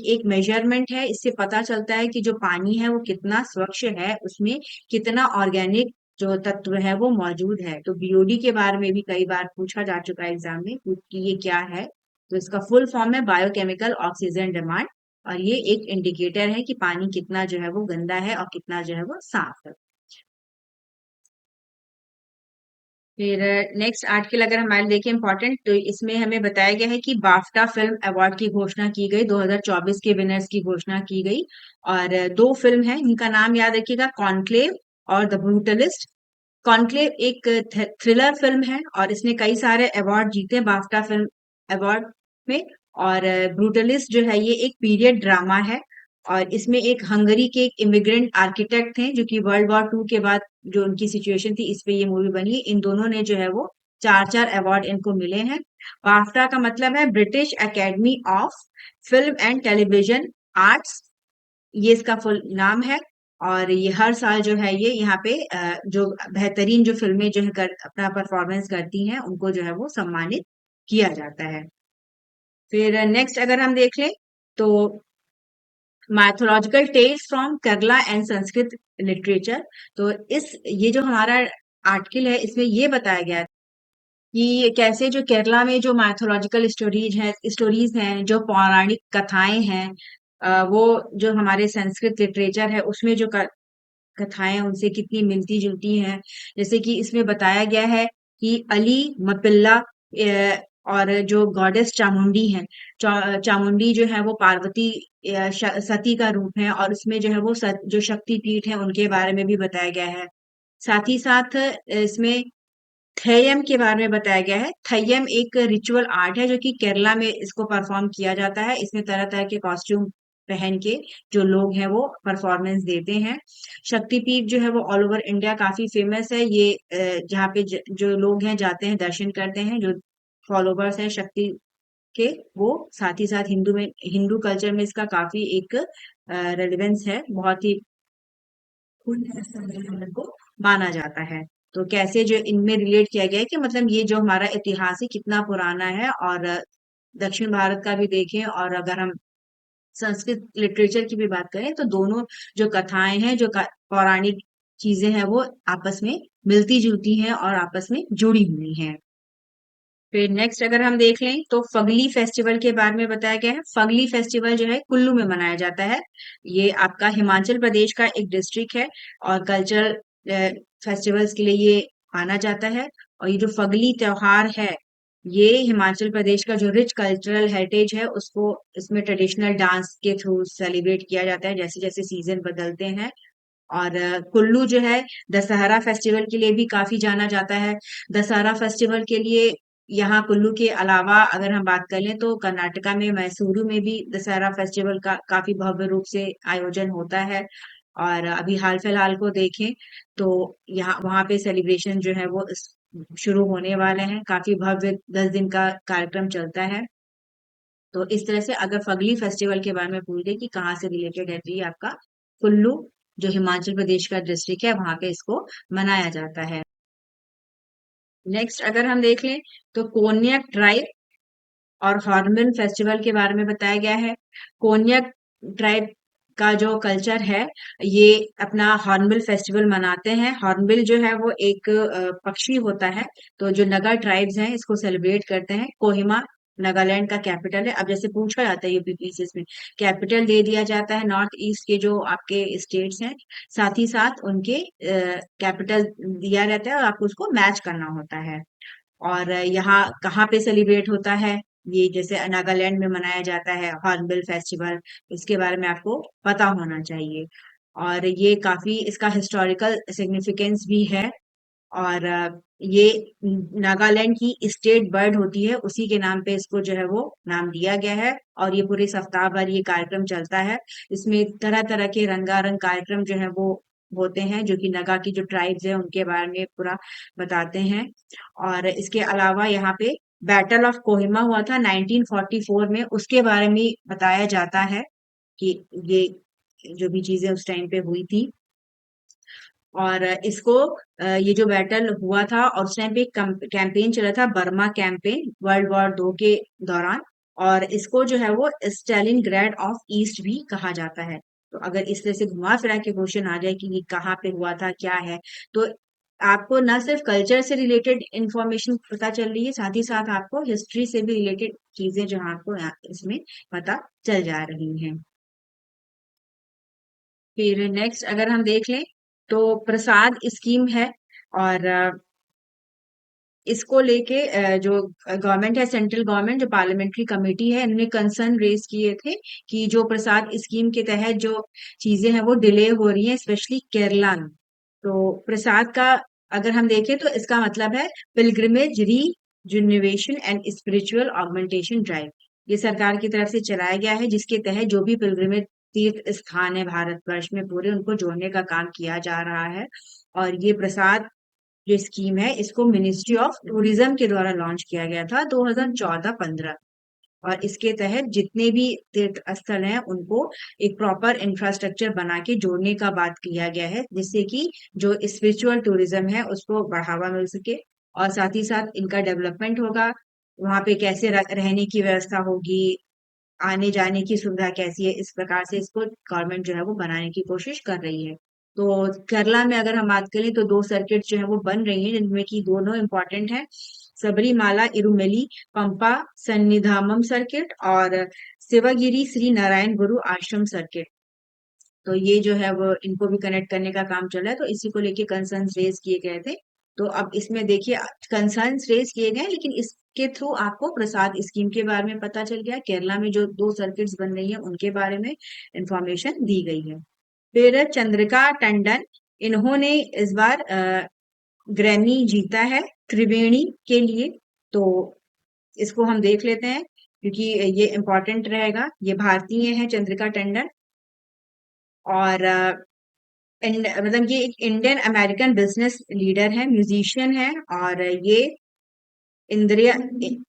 एक मेजरमेंट है, इससे पता चलता है कि जो पानी है वो कितना स्वच्छ है, उसमें कितना ऑर्गेनिक जो तत्व है वो मौजूद है। तो बीओडी के बारे में भी कई बार पूछा जा चुका है एग्जाम में कि ये क्या है। तो इसका फुल फॉर्म है बायोकेमिकल ऑक्सीजन डिमांड, और ये एक इंडिकेटर है कि पानी कितना जो है वो गंदा है और कितना जो है वो साफ है। फिर नेक्स्ट आर्टिकल अगर हमारे देखें इंपॉर्टेंट, तो इसमें हमें बताया गया है कि बाफ्टा फिल्म अवार्ड की घोषणा की गई, 2024 के विनर्स की घोषणा की गई। और दो फिल्म है, इनका नाम याद रखिएगा, कॉन्क्लेव और द ब्रूटलिस्ट। कॉन्क्लेव एक थ्रिलर फिल्म है, और इसने कई सारे अवार्ड जीते बाफ्टा फिल्म अवार्ड में। और ब्रूटलिस्ट जो है ये एक पीरियड ड्रामा है, और इसमें एक हंगरी के एक इमिग्रेंट आर्किटेक्ट थे जो कि वर्ल्ड वॉर 2 के बाद जो उनकी सिचुएशन थी, इस पे ये मूवी बनी है। इन दोनों ने जो है वो चार चार अवार्ड इनको मिले हैं। बाफ्टा का मतलब है British academy of film and television arts, ये इसका फुल नाम है। और ये हर साल जो है ये यहाँ पे जो बेहतरीन जो फिल्में जो है अपना परफॉर्मेंस करती हैं उनको जो है वो सम्मानित किया जाता है। फिर नेक्स्ट अगर हम देख लें तो mythological tales from Kerala and Sanskrit literature. तो इस ये जो हमारा आर्टिकल है इसमें ये बताया गया है कि कैसे जो केरला में जो माइथोलॉजिकल स्टोरीज हैं, जो पौराणिक कथाएं हैं, वो जो हमारे संस्कृत लिटरेचर है उसमें जो कथाएं हैं, उनसे कितनी मिलती जुलती हैं। जैसे कि इसमें बताया गया है कि अली मपिल्ला और जो गॉडेस चामुंडी है, चामुंडी जो है वो पार्वती सती का रूप है, और उसमें जो है वो जो शक्ति पीठ है उनके बारे में भी बताया गया है। साथ ही साथ इसमें थेयम के बारे में बताया गया है। थेयम एक रिचुअल आर्ट है जो कि केरला में इसको परफॉर्म किया जाता है। इसमें तरह तरह के कॉस्ट्यूम पहन के जो लोग हैं वो परफॉर्मेंस देते हैं। शक्तिपीठ जो है वो ऑल ओवर इंडिया काफी फेमस है। ये जहाँ पे जो लोग हैं जाते हैं, दर्शन करते हैं, जो फॉलोवर्स हैं शक्ति के, वो साथ ही साथ हिंदू कल्चर में इसका काफी एक रेलिवेंस है, बहुत ही पुण्य स्थल को माना जाता है। तो कैसे जो इनमें रिलेट किया गया है कि मतलब ये जो हमारा इतिहास है कितना पुराना है। और दक्षिण भारत का भी देखें, और अगर हम संस्कृत लिटरेचर की भी बात करें तो दोनों जो कथाएं हैं, जो पौराणिक चीजें हैं, वो आपस में मिलती जुलती हैं और आपस में जुड़ी हुई हैं। फिर नेक्स्ट अगर हम देख लें तो फगली फेस्टिवल के बारे में बताया गया है। फगली फेस्टिवल जो है कुल्लू में मनाया जाता है। ये आपका हिमाचल प्रदेश का एक डिस्ट्रिक्ट है, और कल्चरल फेस्टिवल्स के लिए ये माना जाता है। और ये जो फगली त्योहार है, ये हिमाचल प्रदेश का जो रिच कल्चरल हेरिटेज है उसको इसमें ट्रेडिशनल डांस के थ्रू सेलिब्रेट किया जाता है जैसे जैसे सीजन बदलते हैं। और कुल्लू जो है दशहरा फेस्टिवल के लिए भी काफी जाना जाता है। दशहरा फेस्टिवल के लिए यहाँ कुल्लू के अलावा अगर हम बात कर लें तो कर्नाटका में मैसूरू में भी दशहरा फेस्टिवल का काफी भव्य रूप से आयोजन होता है। और अभी हाल फिलहाल को देखें तो यहाँ वहाँ पे सेलिब्रेशन जो है वो शुरू होने वाले हैं। काफी भव्य 10 दिन का कार्यक्रम चलता है। तो इस तरह से अगर फगली फेस्टिवल के बारे में पूछे कि कहाँ से रिलेटेड है, तो ये आपका कुल्लू जो हिमाचल प्रदेश का डिस्ट्रिक्ट है वहां पे इसको मनाया जाता है। नेक्स्ट अगर हम देख लें तो कोन्याक ट्राइब और हॉर्नबिल फेस्टिवल के बारे में बताया गया है। कोन्याक ट्राइब का जो कल्चर है ये अपना हॉर्नबिल फेस्टिवल मनाते हैं। हॉर्नबिल जो है वो एक पक्षी होता है। तो जो नगा ट्राइब्स हैं इसको सेलिब्रेट करते हैं। कोहिमा नागालैंड का कैपिटल है। अब जैसे पूछा जाता है यूपीपीसीएस में, कैपिटल दे दिया जाता है नॉर्थ ईस्ट के जो आपके स्टेट्स हैं, साथ ही साथ उनके कैपिटल दिया रहता है और आपको उसको मैच करना होता है। और यहाँ कहाँ पे सेलिब्रेट होता है, ये जैसे नागालैंड में मनाया जाता है हॉर्नबिल फेस्टिवल। इसके बारे में आपको पता होना चाहिए। और ये काफी इसका हिस्टोरिकल सिग्निफिकेंस भी है। और ये नागालैंड की स्टेट बर्ड होती है, उसी के नाम पे इसको जो है वो नाम दिया गया है। और ये पूरे सप्ताह भर ये कार्यक्रम चलता है। इसमें तरह तरह के रंगारंग कार्यक्रम जो है वो होते हैं, जो कि नगा की जो ट्राइब्स है उनके बारे में पूरा बताते हैं। और इसके अलावा यहाँ पे बैटल ऑफ कोहिमा हुआ था 1944 में, उसके बारे में बताया जाता है कि ये जो भी चीजें उस टाइम पे हुई थी। और इसको ये जो बैटल हुआ था और उस टाइम पे एक कैंपेन चला था, बर्मा कैंपेन, वर्ल्ड वॉर 2 के दौरान। और इसको जो है वो स्टालिनग्राड ऑफ ईस्ट भी कहा जाता है। तो अगर इस तरह से घुमा फिरा के क्वेश्चन आ जाए कि ये कहाँ पे हुआ था, क्या है, तो आपको ना सिर्फ कल्चर से रिलेटेड इंफॉर्मेशन पता चल रही है, साथ ही साथ आपको हिस्ट्री से भी रिलेटेड चीजें जो हैं आपको इसमें पता चल जा रही हैं। फिर नेक्स्ट अगर हम देख लें तो प्रसाद स्कीम है। और इसको लेके जो गवर्नमेंट है, सेंट्रल गवर्नमेंट, जो पार्लियामेंट्री कमेटी है, इन्होंने कंसर्न रेज किए थे कि जो प्रसाद स्कीम के तहत जो चीजें हैं वो डिले हो रही हैं, स्पेशली केरला में। तो प्रसाद का अगर हम देखें तो इसका मतलब है pilgrimage rejuvenation and spiritual augmentation drive. ये सरकार की तरफ से चलाया गया है, जिसके तहत जो भी पिलग्रिमेज तीर्थ स्थान है भारतवर्ष में पूरे, उनको जोड़ने का काम किया जा रहा है। और ये प्रसाद जो स्कीम है इसको मिनिस्ट्री ऑफ टूरिज्म के द्वारा लॉन्च किया गया था 2014-15। और इसके तहत जितने भी तीर्थ स्थल हैं उनको एक प्रॉपर इंफ्रास्ट्रक्चर बना के जोड़ने का बात किया गया है, जिससे कि जो स्पिरिचुअल टूरिज्म है उसको बढ़ावा मिल सके। और साथ ही साथ इनका डेवलपमेंट होगा। वहां पे कैसे रहने की व्यवस्था होगी, आने जाने की सुविधा कैसी है, इस प्रकार से इसको गवर्नमेंट जो है वो बनाने की कोशिश कर रही है। तो केरला में अगर हम बात करें तो 2 सर्किट जो है वो बन रही हैं, जिनमें की दोनों इम्पोर्टेंट हैं, सबरीमाला इरुमेली पंपा सन्निधानम सर्किट और शिवगिरी श्री नारायण गुरु आश्रम सर्किट। तो ये जो है वो इनको भी कनेक्ट करने का काम चल रहा है। तो इसी को लेके कंसर्न्स रेज किए गए थे। तो अब इसमें देखिए कंसर्न्स रेज किए गए, लेकिन इसके थ्रू आपको प्रसाद स्कीम के बारे में पता चल गया, केरला में जो 2 सर्किट्स बन रही है उनके बारे में इंफॉर्मेशन दी गई है। फिर चंद्रिका टंडन, इन्होंने इस बार ग्रैमी जीता है त्रिवेणी के लिए। तो इसको हम देख लेते हैं क्योंकि ये इम्पोर्टेंट रहेगा। ये भारतीय है चंद्रिका टंडन। और मतलब ये एक इंडियन अमेरिकन बिजनेस लीडर है, म्यूजिशियन है। और ये इंदिरा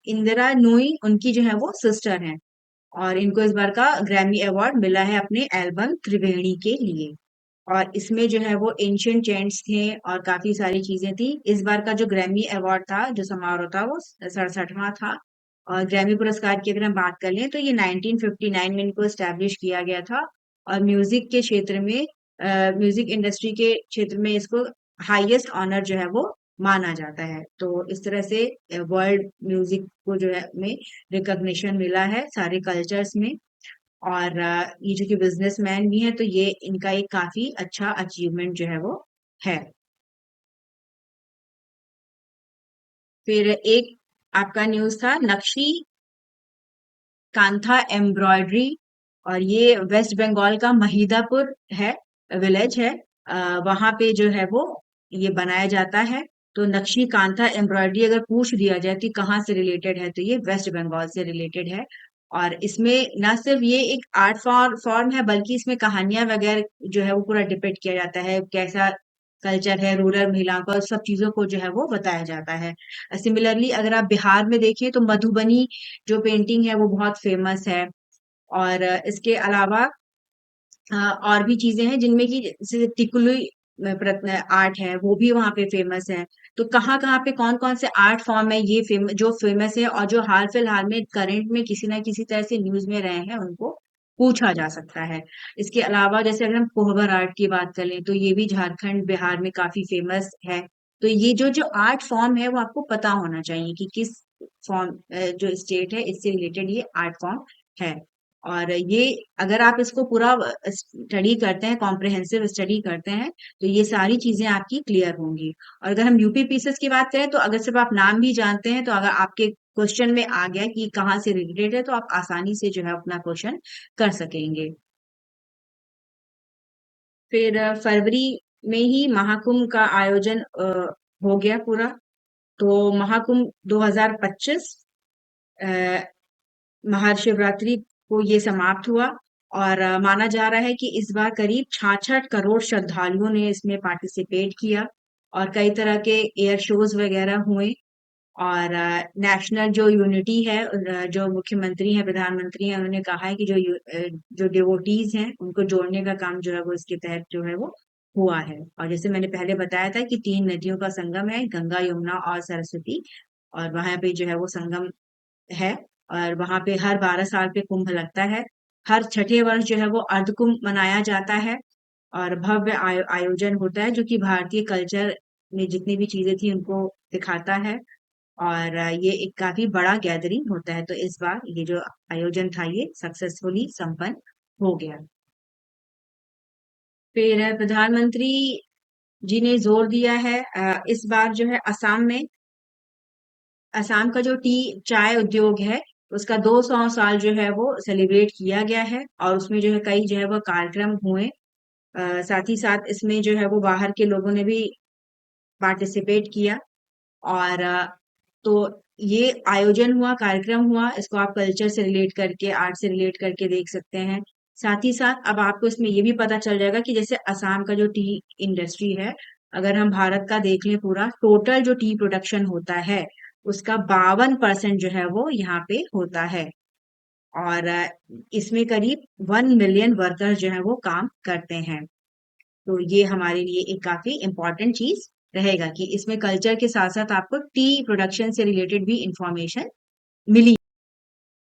इंदिरा नूई उनकी जो है वो सिस्टर है। और इनको इस बार का ग्रैमी अवार्ड मिला है अपने एल्बम त्रिवेणी के लिए। और इसमें जो है वो एंशियंट चैंट्स थे और काफी सारी चीजें थी। इस बार का जो ग्रैमी अवार्ड था, जो समारोह था, वो 67वां था। और ग्रैमी पुरस्कार की अगर हम बात कर लें तो ये 1959 में इनको स्टैब्लिश किया गया था। और म्यूजिक के क्षेत्र में, म्यूजिक इंडस्ट्री के क्षेत्र में इसको हाईएस्ट ऑनर जो है वो माना जाता है। तो इस तरह से वर्ल्ड म्यूजिक को जो है में रिकॉग्निशन मिला है सारे कल्चर्स में। और ये जो कि बिजनेसमैन भी है, तो ये इनका एक काफी अच्छा अचीवमेंट जो है वो है। फिर एक आपका न्यूज था नक्शी कांथा एम्ब्रॉयडरी। और ये वेस्ट बंगाल का महिदापुर है, विलेज है। वहां पे जो है वो ये बनाया जाता है। तो नक्शी कांथा एम्ब्रॉयडरी अगर पूछ दिया जाए कि कहाँ से रिलेटेड है, तो ये वेस्ट बंगाल से रिलेटेड है। और इसमें ना सिर्फ ये एक आर्ट फॉर्म है, बल्कि इसमें कहानियां वगैरह जो है वो पूरा डिपिक्ट किया जाता है, कैसा कल्चर है रूरल महिलाओं का, सब चीजों को जो है वो बताया जाता है। सिमिलरली अगर आप बिहार में देखें तो मधुबनी जो पेंटिंग है वो बहुत फेमस है। और इसके अलावा और भी चीजें हैं जिनमें कि जैसे टिकुली आर्ट है, वो भी वहाँ पे फेमस है। तो कहाँ-कहाँ पे कौन-कौन से आर्ट फॉर्म है ये जो फेमस है और जो हाल फिलहाल में करंट में किसी ना किसी तरह से न्यूज में रहे हैं, उनको पूछा जा सकता है। इसके अलावा जैसे अगर हम कोहबर आर्ट की बात करें तो ये भी झारखंड बिहार में काफी फेमस है। तो ये जो जो आर्ट फॉर्म है वो आपको पता होना चाहिए कि किस फॉर्म जो स्टेट है इससे रिलेटेड ये आर्ट फॉर्म है। और ये अगर आप इसको पूरा स्टडी करते हैं, कॉम्प्रिहेंसिव स्टडी करते हैं, तो ये सारी चीजें आपकी क्लियर होंगी। और अगर हम यूपी पीसेस की बात करें तो अगर सिर्फ आप नाम भी जानते हैं, तो अगर आपके क्वेश्चन में आ गया कि कहाँ से रिलेटेड है, तो आप आसानी से जो है अपना क्वेश्चन कर सकेंगे। फिर फरवरी में ही महाकुंभ का आयोजन हो गया पूरा। तो महाकुंभ 2025 महाशिवरात्रि को ये समाप्त हुआ। और माना जा रहा है कि इस बार करीब 66 करोड़ श्रद्धालुओं ने इसमें पार्टिसिपेट किया। और कई तरह के एयर शोज वगैरह हुए। और नेशनल जो यूनिटी है, जो मुख्यमंत्री हैं, प्रधानमंत्री हैं, उन्होंने कहा है कि जो डिवोटीज हैं उनको जोड़ने का काम जो है वो इसके तहत जो है वो हुआ है। और जैसे मैंने पहले बताया था कि 3 नदियों का संगम है, गंगा, यमुना और सरस्वती। और वहां पे जो है वो संगम है। और वहां पे हर 12 साल पे कुंभ लगता है। हर छठे वर्ष जो है वो अर्ध कुंभ मनाया जाता है। और भव्य आयोजन होता है जो कि भारतीय कल्चर में जितनी भी चीजें थी उनको दिखाता है। और ये एक काफी बड़ा गैदरिंग होता है। तो इस बार ये जो आयोजन था ये सक्सेसफुली संपन्न हो गया। फिर प्रधानमंत्री जी ने जोर दिया है इस बार जो है असम का जो चाय उद्योग है उसका 200 साल जो है वो सेलिब्रेट किया गया है। और उसमें जो है कई जो है वो कार्यक्रम हुए। साथ ही साथ इसमें जो है वो बाहर के लोगों ने भी पार्टिसिपेट किया। और तो ये आयोजन हुआ, कार्यक्रम हुआ, इसको आप कल्चर से रिलेट करके, आर्ट से रिलेट करके देख सकते हैं। साथ ही साथ अब आपको इसमें ये भी पता चल जाएगा कि जैसे असम का जो टी इंडस्ट्री है, अगर हम भारत का देख लें पूरा टोटल जो टी प्रोडक्शन होता है, उसका 52% जो है वो यहाँ पे होता है। और इसमें करीब 1 मिलियन वर्कर जो है वो काम करते हैं। तो ये हमारे लिए एक काफी इम्पोर्टेंट चीज रहेगा कि इसमें कल्चर के साथ साथ आपको टी प्रोडक्शन से रिलेटेड भी इंफॉर्मेशन मिली।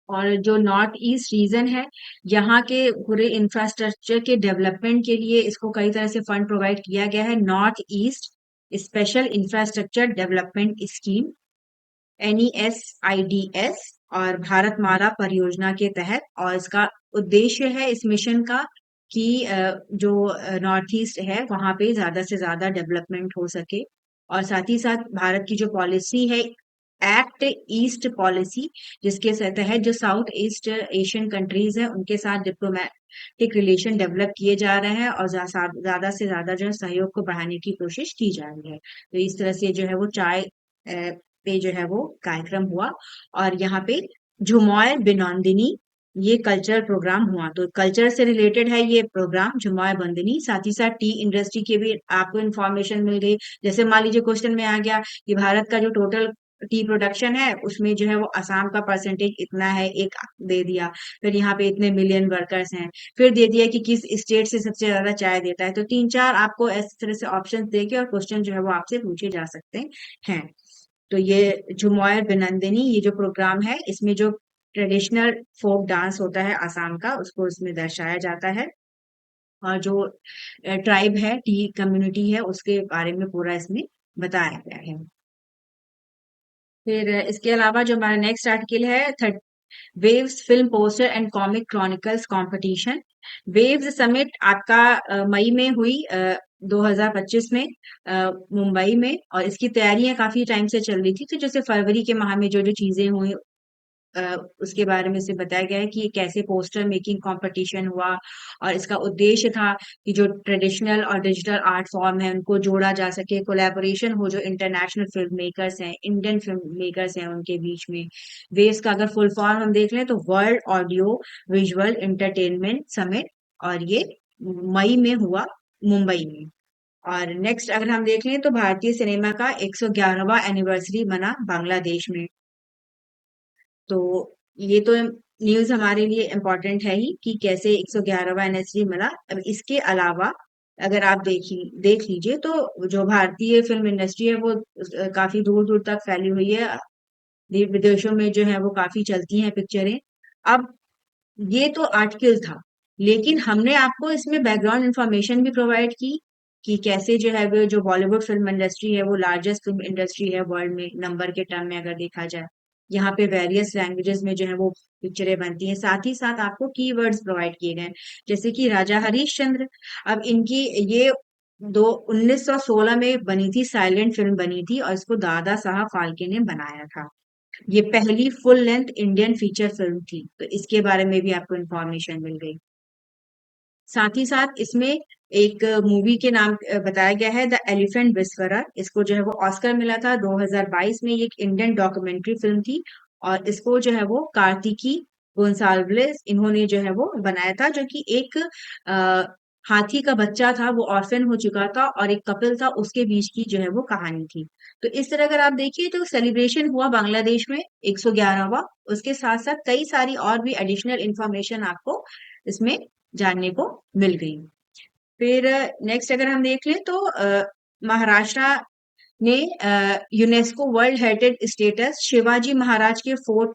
और जो नॉर्थ ईस्ट रीजन है, यहाँ के पूरे इंफ्रास्ट्रक्चर के डेवलपमेंट के लिए इसको कई तरह से फंड प्रोवाइड किया गया है। North east special infrastructure development scheme, NESIDS, और भारतमाला परियोजना के तहत। और इसका उद्देश्य है इस मिशन का कि जो नॉर्थ ईस्ट है वहां पे ज्यादा से ज्यादा डेवलपमेंट हो सके। और साथ ही साथ भारत की जो पॉलिसी है, एक्ट ईस्ट पॉलिसी, जिसके तहत जो साउथ ईस्ट एशियन कंट्रीज हैं उनके साथ डिप्लोमेटिक रिलेशन डेवलप किए जा रहे हैं और ज्यादा से ज्यादा जो है सहयोग को बढ़ाने की कोशिश की जा रही है। तो इस तरह से जो है वो चाय पे जो है वो कार्यक्रम हुआ। और यहाँ पे झुमॉय बिनौंदिनी ये कल्चरल प्रोग्राम हुआ। तो कल्चर से रिलेटेड है ये प्रोग्राम झुमॉय बंदिनी। साथ ही साथ टी इंडस्ट्री की भी आपको इन्फॉर्मेशन मिल गई। जैसे मान लीजिए क्वेश्चन में आ गया कि भारत का जो टोटल टी प्रोडक्शन है उसमें जो है वो असम का परसेंटेज इतना है, एक दे दिया। फिर यहाँ पे इतने मिलियन वर्कर्स हैं। फिर दे दिया कि किस स्टेट से सबसे ज्यादा चाय देता है। तो 3-4 आपको इस तरह से ऑप्शन देके और क्वेश्चन जो है वो आपसे पूछे जा सकते हैं। तो ये झुमॉय बिनंदिनी ये जो प्रोग्राम है इसमें जो ट्रेडिशनल फोक डांस होता है आसाम का उसको इसमें दर्शाया जाता है। और जो ट्राइब है, टी कम्युनिटी है, उसके बारे में पूरा इसमें बताया गया है। फिर इसके अलावा जो हमारा नेक्स्ट आर्टिकल है, waves film poster and comic chronicles competition. Waves summit आपका मई में हुई 2025 में मुंबई में। और इसकी तैयारियां काफी टाइम से चल रही थी। तो जैसे फरवरी के माह में जो जो चीजें हुई उसके बारे में से बताया गया है कि ये कैसे पोस्टर मेकिंग कंपटीशन हुआ और इसका उद्देश्य था कि जो ट्रेडिशनल और डिजिटल आर्ट फॉर्म है उनको जोड़ा जा सके, कोलैबोरेशन हो जो इंटरनेशनल फिल्म मेकर्स हैं, इंडियन फिल्म मेकर्स हैं उनके बीच में। वे इसका अगर फुल फॉर्म हम देख लें तो world audio visual entertainment summit, और ये मई में हुआ मुंबई में। और नेक्स्ट अगर हम देख लें तो भारतीय सिनेमा का 111वां एनिवर्सरी मना बांग्लादेश में। तो ये तो न्यूज़ हमारे लिए इम्पोर्टेंट है ही कि कैसे 111वां एनिवर्सरी मना। अब इसके अलावा अगर आप देख लीजिए तो जो भारतीय फिल्म इंडस्ट्री है वो काफी दूर दूर तक फैली हुई है। विदेशों में जो है वो काफी चलती हैं पिक्चरें। अब ये तो आर्टिकल था, लेकिन हमने आपको इसमें बैकग्राउंड इंफॉर्मेशन भी प्रोवाइड की कि कैसे जो है वो जो बॉलीवुड फिल्म इंडस्ट्री है वो लार्जेस्ट फिल्म इंडस्ट्री है वर्ल्ड में, नंबर के टर्म में अगर देखा जाए। यहाँ पे वेरियस लैंग्वेजेस में जो है वो पिक्चरें बनती हैं। साथ ही साथ आपको कीवर्ड्स प्रोवाइड किए गए हैं, जैसे कि राजा हरिश्चंद्र। अब इनकी ये दो 1916 में बनी थी, साइलेंट फिल्म बनी थी और इसको दादा साहब फाल्के ने बनाया था। ये पहली full length Indian feature film थी, तो इसके बारे में भी आपको इंफॉर्मेशन मिल गई। साथ ही साथ इसमें एक मूवी के नाम बताया गया है, द एलिफेंट विस्परर। इसको जो है वो ऑस्कर मिला था 2022 में। ये एक इंडियन डॉक्यूमेंट्री फिल्म थी और इसको जो है वो कार्तिकी गोंसाल्विस इन्होंने जो है वो बनाया था, जो कि एक आ, हाथी का बच्चा था, वो ऑर्फन हो चुका था और एक कपिल था, उसके बीच की जो है वो कहानी थी। तो इस तरह अगर आप देखिए तो सेलिब्रेशन हुआ बांग्लादेश में 111वां। उसके साथ साथ कई सारी और भी एडिशनल इंफॉर्मेशन आपको इसमें जानने को मिल गई। फिर नेक्स्ट अगर हम देख लें तो महाराष्ट्र ने UNESCO world heritage status Shivaji Maharaj के फोर्ट,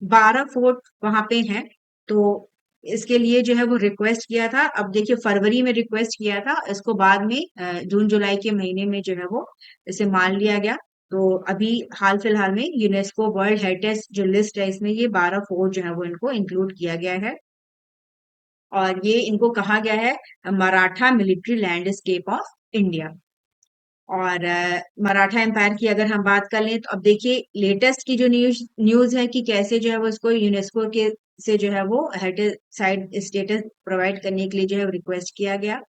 12 फोर्ट वहां पे हैं। तो इसके लिए जो है वो रिक्वेस्ट किया था। अब देखिए फरवरी में रिक्वेस्ट किया था, इसको बाद में जून जुलाई के महीने में जो है वो इसे मान लिया गया। तो अभी हाल फिलहाल में यूनेस्को वर्ल्ड हेरिटेज जो लिस्ट है इसमें ये 12 फोर्ट जो है वो इनको इंक्लूड किया गया है। और ये इनको कहा गया है Maratha military landscape of India. और मराठा एम्पायर की अगर हम बात कर लें तो अब देखिए लेटेस्ट की जो न्यूज न्यूज है कि कैसे जो है वो इसको यूनेस्को के से जो है वो हेरिटेज साइट स्टेटस प्रोवाइड करने के लिए जो है रिक्वेस्ट किया गया।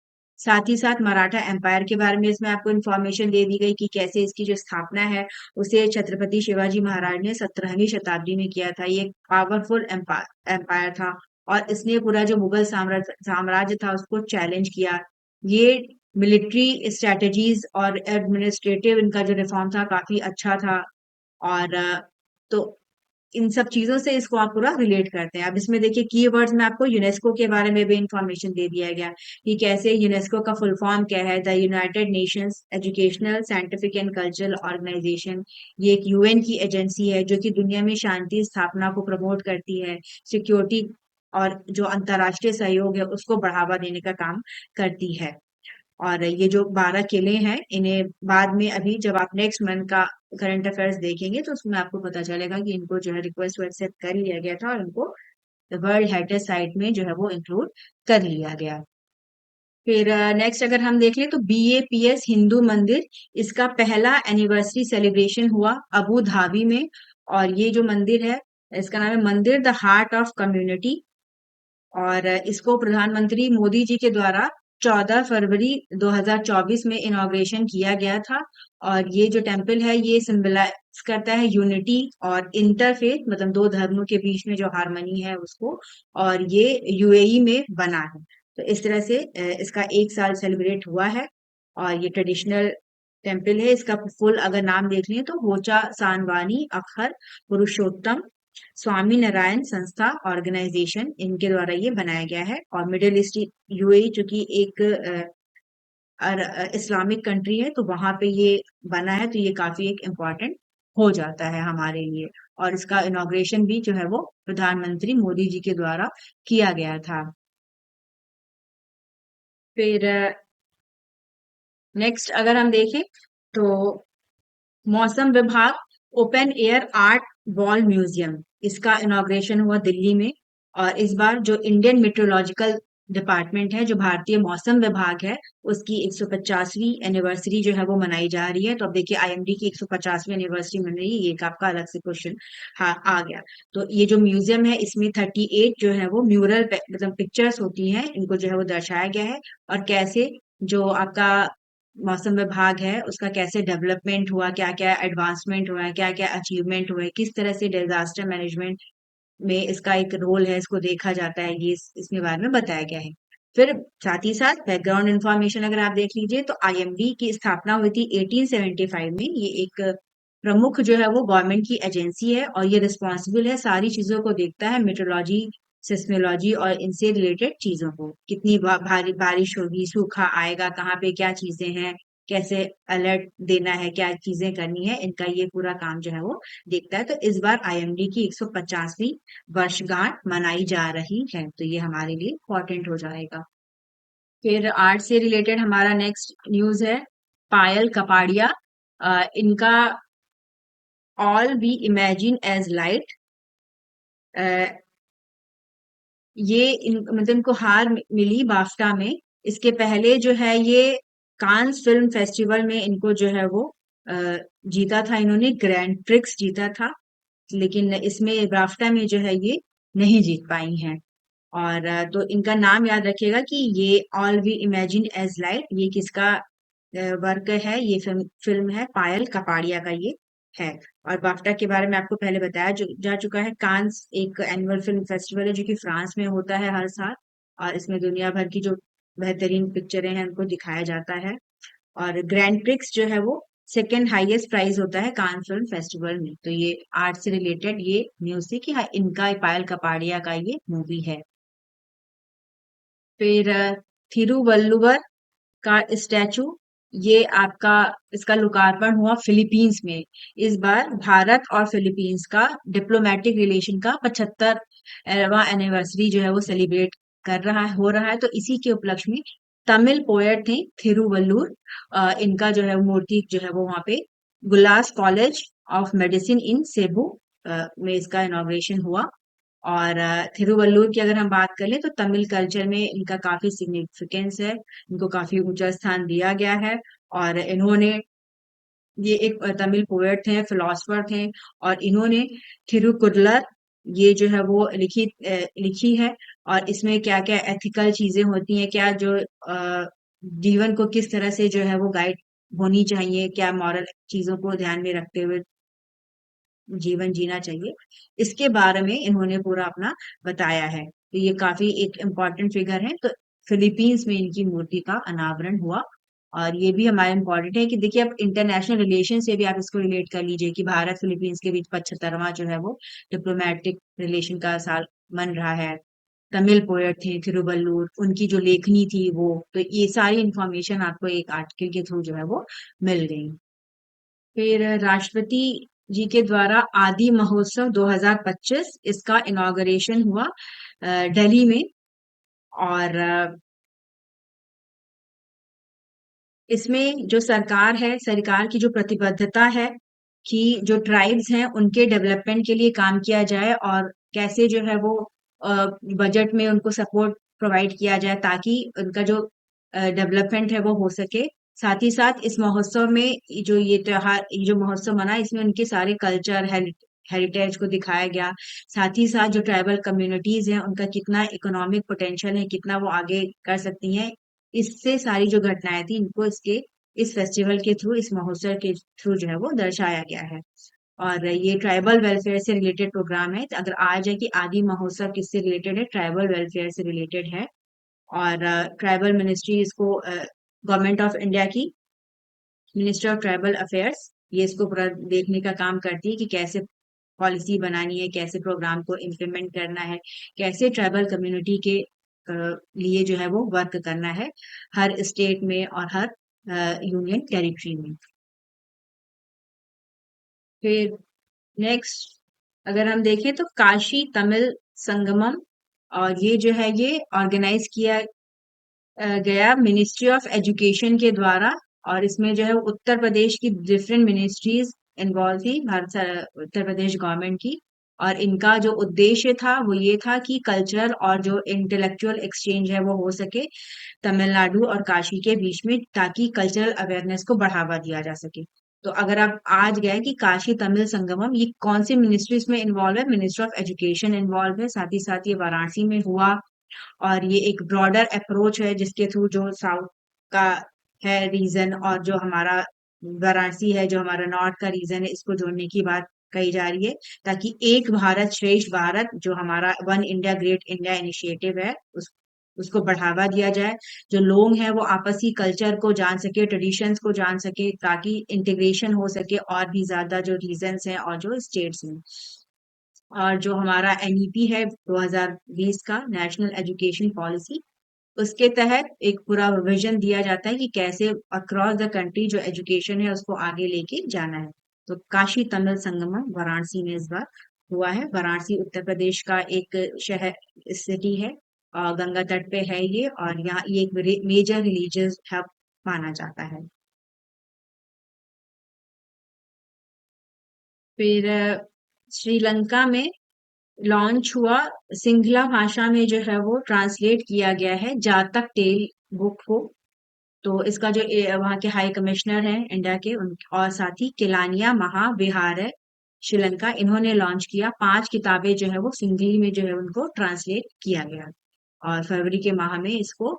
साथ ही साथ मराठा एम्पायर के बारे में इसमें आपको इन्फॉर्मेशन दे दी गई कि कैसे इसकी जो स्थापना है उसे छत्रपति शिवाजी महाराज ने 17वीं शताब्दी में किया था। ये एक पावरफुल एम्पायर था और इसने पूरा जो मुगल साम्राज्य था उसको चैलेंज किया। ये मिलिट्री स्ट्रेटजीज और एडमिनिस्ट्रेटिव इनका जो रिफॉर्म था काफी अच्छा था। और तो इन सब चीजों से इसको आप पूरा रिलेट करते हैं। अब इसमें देखिए कीवर्ड्स में आपको यूनेस्को के बारे में भी इंफॉर्मेशन दे दिया गया कि कैसे यूनेस्को का फुल फॉर्म क्या है, the United Nations Educational Scientific and Cultural Organization. ये एक यूएन की एजेंसी है जो कि दुनिया में शांति स्थापना को प्रमोट करती है, सिक्योरिटी और जो अंतर्राष्ट्रीय सहयोग है उसको बढ़ावा देने का काम करती है। और ये जो 12 किले हैं इन्हें बाद में अभी जब आप नेक्स्ट मंथ का करंट अफेयर्स देखेंगे तो उसमें आपको पता चलेगा कि इनको जो है रिक्वेस्ट एक्सेप्ट कर लिया गया था और इनको वर्ल्ड हेरिटेज साइट में जो है वो इंक्लूड कर लिया गया। फिर नेक्स्ट अगर हम देख लें तो BAPS हिंदू मंदिर, इसका पहला एनिवर्सरी सेलिब्रेशन हुआ अबू धाबी में। और ये जो मंदिर है इसका नाम है मंदिर द हार्ट ऑफ कम्युनिटी। और इसको प्रधानमंत्री मोदी जी के द्वारा 14 फरवरी 2024 में इनॉग्रेशन किया गया था। और ये जो टेम्पल है ये सिंबलाइज करता है यूनिटी और इंटरफेथ, मतलब दो धर्मों के बीच में जो हार्मनी है उसको। और ये यूएई में बना है। तो इस तरह से इसका 1 साल सेलिब्रेट हुआ है। और ये ट्रेडिशनल टेम्पल है। इसका फुल अगर नाम देख लें तो होचा सांवानी अखर पुरुषोत्तम स्वामी नारायण संस्था ऑर्गेनाइजेशन इनके द्वारा ये बनाया गया है। और मिडिल ईस्ट यूएई जो कि एक इस्लामिक कंट्री है तो वहां पे ये बना है, तो ये काफी एक इम्पोर्टेंट हो जाता है हमारे लिए। और इसका इनॉग्रेशन भी जो है वो प्रधानमंत्री मोदी जी के द्वारा किया गया था। फिर नेक्स्ट अगर हम देखें तो मौसम विभाग open air art wall museum, इसका इनॉग्रेशन हुआ दिल्ली में। और इस बार जो इंडियन मेट्रोलॉजिकल डिपार्टमेंट है, जो भारतीय मौसम विभाग है, उसकी 150वीं एनिवर्सरी जो है वो मनाई जा रही है। तो अब देखिए आईएमडी की 150वीं एनिवर्सरी मन रही है, ये एक आपका अलग से क्वेश्चन हाँ आ गया। तो ये जो म्यूजियम है इसमें 38 जो है वो म्यूरल मतलब पिक्चर्स होती हैं, इनको जो है वो दर्शाया गया है। और कैसे जो आपका मौसम विभाग है उसका कैसे डेवलपमेंट हुआ, क्या क्या एडवांसमेंट हुआ है, क्या क्या अचीवमेंट हुए, किस तरह से डिजास्टर मैनेजमेंट में इसका एक रोल है, इसको देखा जाता है, ये इसके बारे में बताया गया है। फिर साथ ही साथ बैकग्राउंड इंफॉर्मेशन अगर आप देख लीजिए तो आईएमडी की स्थापना हुई थी 1875 में। ये एक प्रमुख जो है वो गवर्नमेंट की एजेंसी है और ये रिस्पॉन्सिबल है, सारी चीजों को देखता है, मेट्रोलॉजी, सिस्मोलॉजी और इनसे रिलेटेड चीजों को, कितनी भारी बारिश होगी, सूखा आएगा, कहाँ पे क्या चीजें हैं, कैसे अलर्ट देना है, क्या चीजें करनी है, इनका ये पूरा काम जो है वो देखता है। तो इस बार आईएमडी की 150वीं वर्षगांठ मनाई जा रही है, तो ये हमारे लिए इम्पोर्टेंट हो जाएगा। फिर आर्ट से रिलेटेड हमारा नेक्स्ट न्यूज है पायल कपाड़िया। इनका all we imagine as light, ये मतलब इनको हार मिली बाफ्टा में। इसके पहले जो है ये कांस फिल्म फेस्टिवल में इनको जो है वो अ, जीता था, इन्होंने ग्रैंड प्रिक्स जीता था, लेकिन इसमें बाफ्टा में जो है ये नहीं जीत पाई हैं। और तो इनका नाम याद रखिएगा कि ये all we imagine as light, ये किसका वर्क है, ये फिल्म है पायल कपाड़िया का ये है। और बाफ्टा के बारे में आपको पहले बताया जा चुका है। कांस एक एनुअल फिल्म फेस्टिवल है जो कि फ्रांस में होता है हर साल, और इसमें दुनिया भर की जो बेहतरीन पिक्चरें हैं उनको दिखाया जाता है। और ग्रैंड प्रिक्स जो है वो सेकेंड हाईएस्ट प्राइज होता है कान फिल्म फेस्टिवल में। तो ये आर्ट से रिलेटेड ये न्यूज थी कि हाँ इनका पायल कपाड़िया का ये मूवी है। फिर थिरुवल्लुवर का स्टैचू, ये आपका इसका लोकार्पण हुआ फिलीपींस में। इस बार भारत और फिलीपींस का डिप्लोमेटिक रिलेशन का 75वां एनिवर्सरी जो है वो सेलिब्रेट कर रहा है, हो रहा है। तो इसी के उपलक्ष्य में तमिल पोएट थे थिरुवल्लुर, इनका जो है मूर्ति जो है वो वहां पे Gullas college of medicine in Cebu में इसका इनॉग्रेशन हुआ। और थिरुवल्लुर की अगर हम बात कर लें तो तमिल कल्चर में इनका काफी सिग्निफिकेंस है, इनको काफी ऊंचा स्थान दिया गया है। और इन्होंने ये एक तमिल पोएट थे, फिलोसफर थे, और इन्होंने थिरुकुरलर ये जो है वो लिखी है। और इसमें क्या क्या एथिकल चीजें होती हैं, क्या जो जीवन को किस तरह से जो है वो गाइड होनी चाहिए, क्या मॉरल चीजों को ध्यान में रखते हुए जीवन जीना चाहिए, इसके बारे में इन्होंने पूरा अपना बताया है। तो ये काफी एक इम्पोर्टेंट फिगर है। तो फिलीपींस में इनकी मूर्ति का अनावरण हुआ। और ये भी हमारे इम्पोर्टेंट है कि देखिए अब इंटरनेशनल रिलेशन से भी आप इसको रिलेट कर लीजिए कि भारत फिलीपींस के बीच 75वां जो है वो डिप्लोमेटिक रिलेशन का साल मन रहा है। तमिल पोएट थे थिरुवल्लुर, उनकी जो लेखनी थी वो, तो ये सारी इंफॉर्मेशन आपको एक आर्टिकल के थ्रू जो है वो मिल गई। फिर राष्ट्रपति जी के द्वारा आदि महोत्सव 2025 इसका इनॉग्रेशन हुआ दिल्ली में। और इसमें जो सरकार है, सरकार की जो प्रतिबद्धता है कि जो ट्राइब्स हैं उनके डेवलपमेंट के लिए काम किया जाए, और कैसे जो है वो बजट में उनको सपोर्ट प्रोवाइड किया जाए ताकि उनका जो डेवलपमेंट है वो हो सके। साथ ही साथ इस महोत्सव में जो ये त्योहार, ये जो महोत्सव मना, इसमें उनके सारे कल्चर हेरिटेज को दिखाया गया। साथ ही साथ जो ट्राइबल कम्युनिटीज हैं उनका कितना इकोनॉमिक पोटेंशियल है, कितना वो आगे कर सकती हैं, इससे सारी जो घटनाएं थी इनको इसके इस फेस्टिवल के थ्रू, इस महोत्सव के थ्रू जो है वो दर्शाया गया है। और ये ट्राइबल वेलफेयर से रिलेटेड प्रोग्राम है। तो अगर आ जाए कि आदि महोत्सव किससे रिलेटेड है, ट्राइबल वेलफेयर से रिलेटेड है। और ट्राइबल मिनिस्ट्री इसको गवर्नमेंट ऑफ इंडिया की मिनिस्ट्री ऑफ ट्राइबल अफेयर्स ये इसको पूरा देखने का काम करती है कि कैसे पॉलिसी बनानी है, कैसे प्रोग्राम को इम्प्लीमेंट करना है, कैसे ट्राइबल कम्युनिटी के लिए जो है वो वर्क करना है हर स्टेट में और हर यूनियन टेरिटरी में। फिर नेक्स्ट अगर हम देखें तो काशी तमिल संगमम, और ये जो है ये ऑर्गेनाइज किया गया मिनिस्ट्री ऑफ एजुकेशन के द्वारा। और इसमें जो है उत्तर प्रदेश की डिफरेंट मिनिस्ट्रीज इन्वॉल्व थी, उत्तर प्रदेश गवर्नमेंट की। और इनका जो उद्देश्य था वो ये था कि कल्चर और जो इंटेलेक्चुअल एक्सचेंज है वो हो सके तमिलनाडु और काशी के बीच में, ताकि कल्चरल अवेयरनेस को बढ़ावा दिया जा सके। तो अगर आप आज गए कि काशी तमिल संगमम, ये कौन सी मिनिस्ट्री इसमें इन्वॉल्व है? मिनिस्ट्री ऑफ एजुकेशन इन्वॉल्व है, साथ ही साथ ये वाराणसी में हुआ। और ये एक ब्रॉडर अप्रोच है जिसके थ्रू जो साउथ का है रीजन और जो हमारा वाराणसी है जो हमारा नॉर्थ का रीजन है, इसको जोड़ने की बात कही जा रही है, ताकि एक भारत श्रेष्ठ भारत जो हमारा one India great India initiative है उसको बढ़ावा दिया जाए। जो लोग हैं वो आपसी कल्चर को जान सके, ट्रेडिशंस को जान सके, ताकि इंटीग्रेशन हो सके और भी ज्यादा जो रीजन्स हैं और जो स्टेट्स हैं। और जो हमारा एनईपी है 2020 का नेशनल एजुकेशन पॉलिसी, उसके तहत एक पूरा विजन दिया जाता है कि कैसे अक्रॉस द कंट्री जो एजुकेशन है उसको आगे लेके जाना है। तो काशी तमिल संगमम वाराणसी में इस बार हुआ है। वाराणसी उत्तर प्रदेश का एक शहर सिटी है और गंगा तट पे है ये, और यहाँ ये एक मेजर रिलीजियस हब माना जाता है। फिर श्रीलंका में लॉन्च हुआ, सिंगला भाषा में जो है वो ट्रांसलेट किया गया है जातक टेल बुक को। तो इसका जो वहाँ के हाई कमिश्नर हैं इंडिया के उन और साथ ही किलानिया महाविहार है श्रीलंका, इन्होंने लॉन्च किया। 5 किताबें जो है वो सिंगली में जो है उनको ट्रांसलेट किया गया। और फरवरी के माह में इसको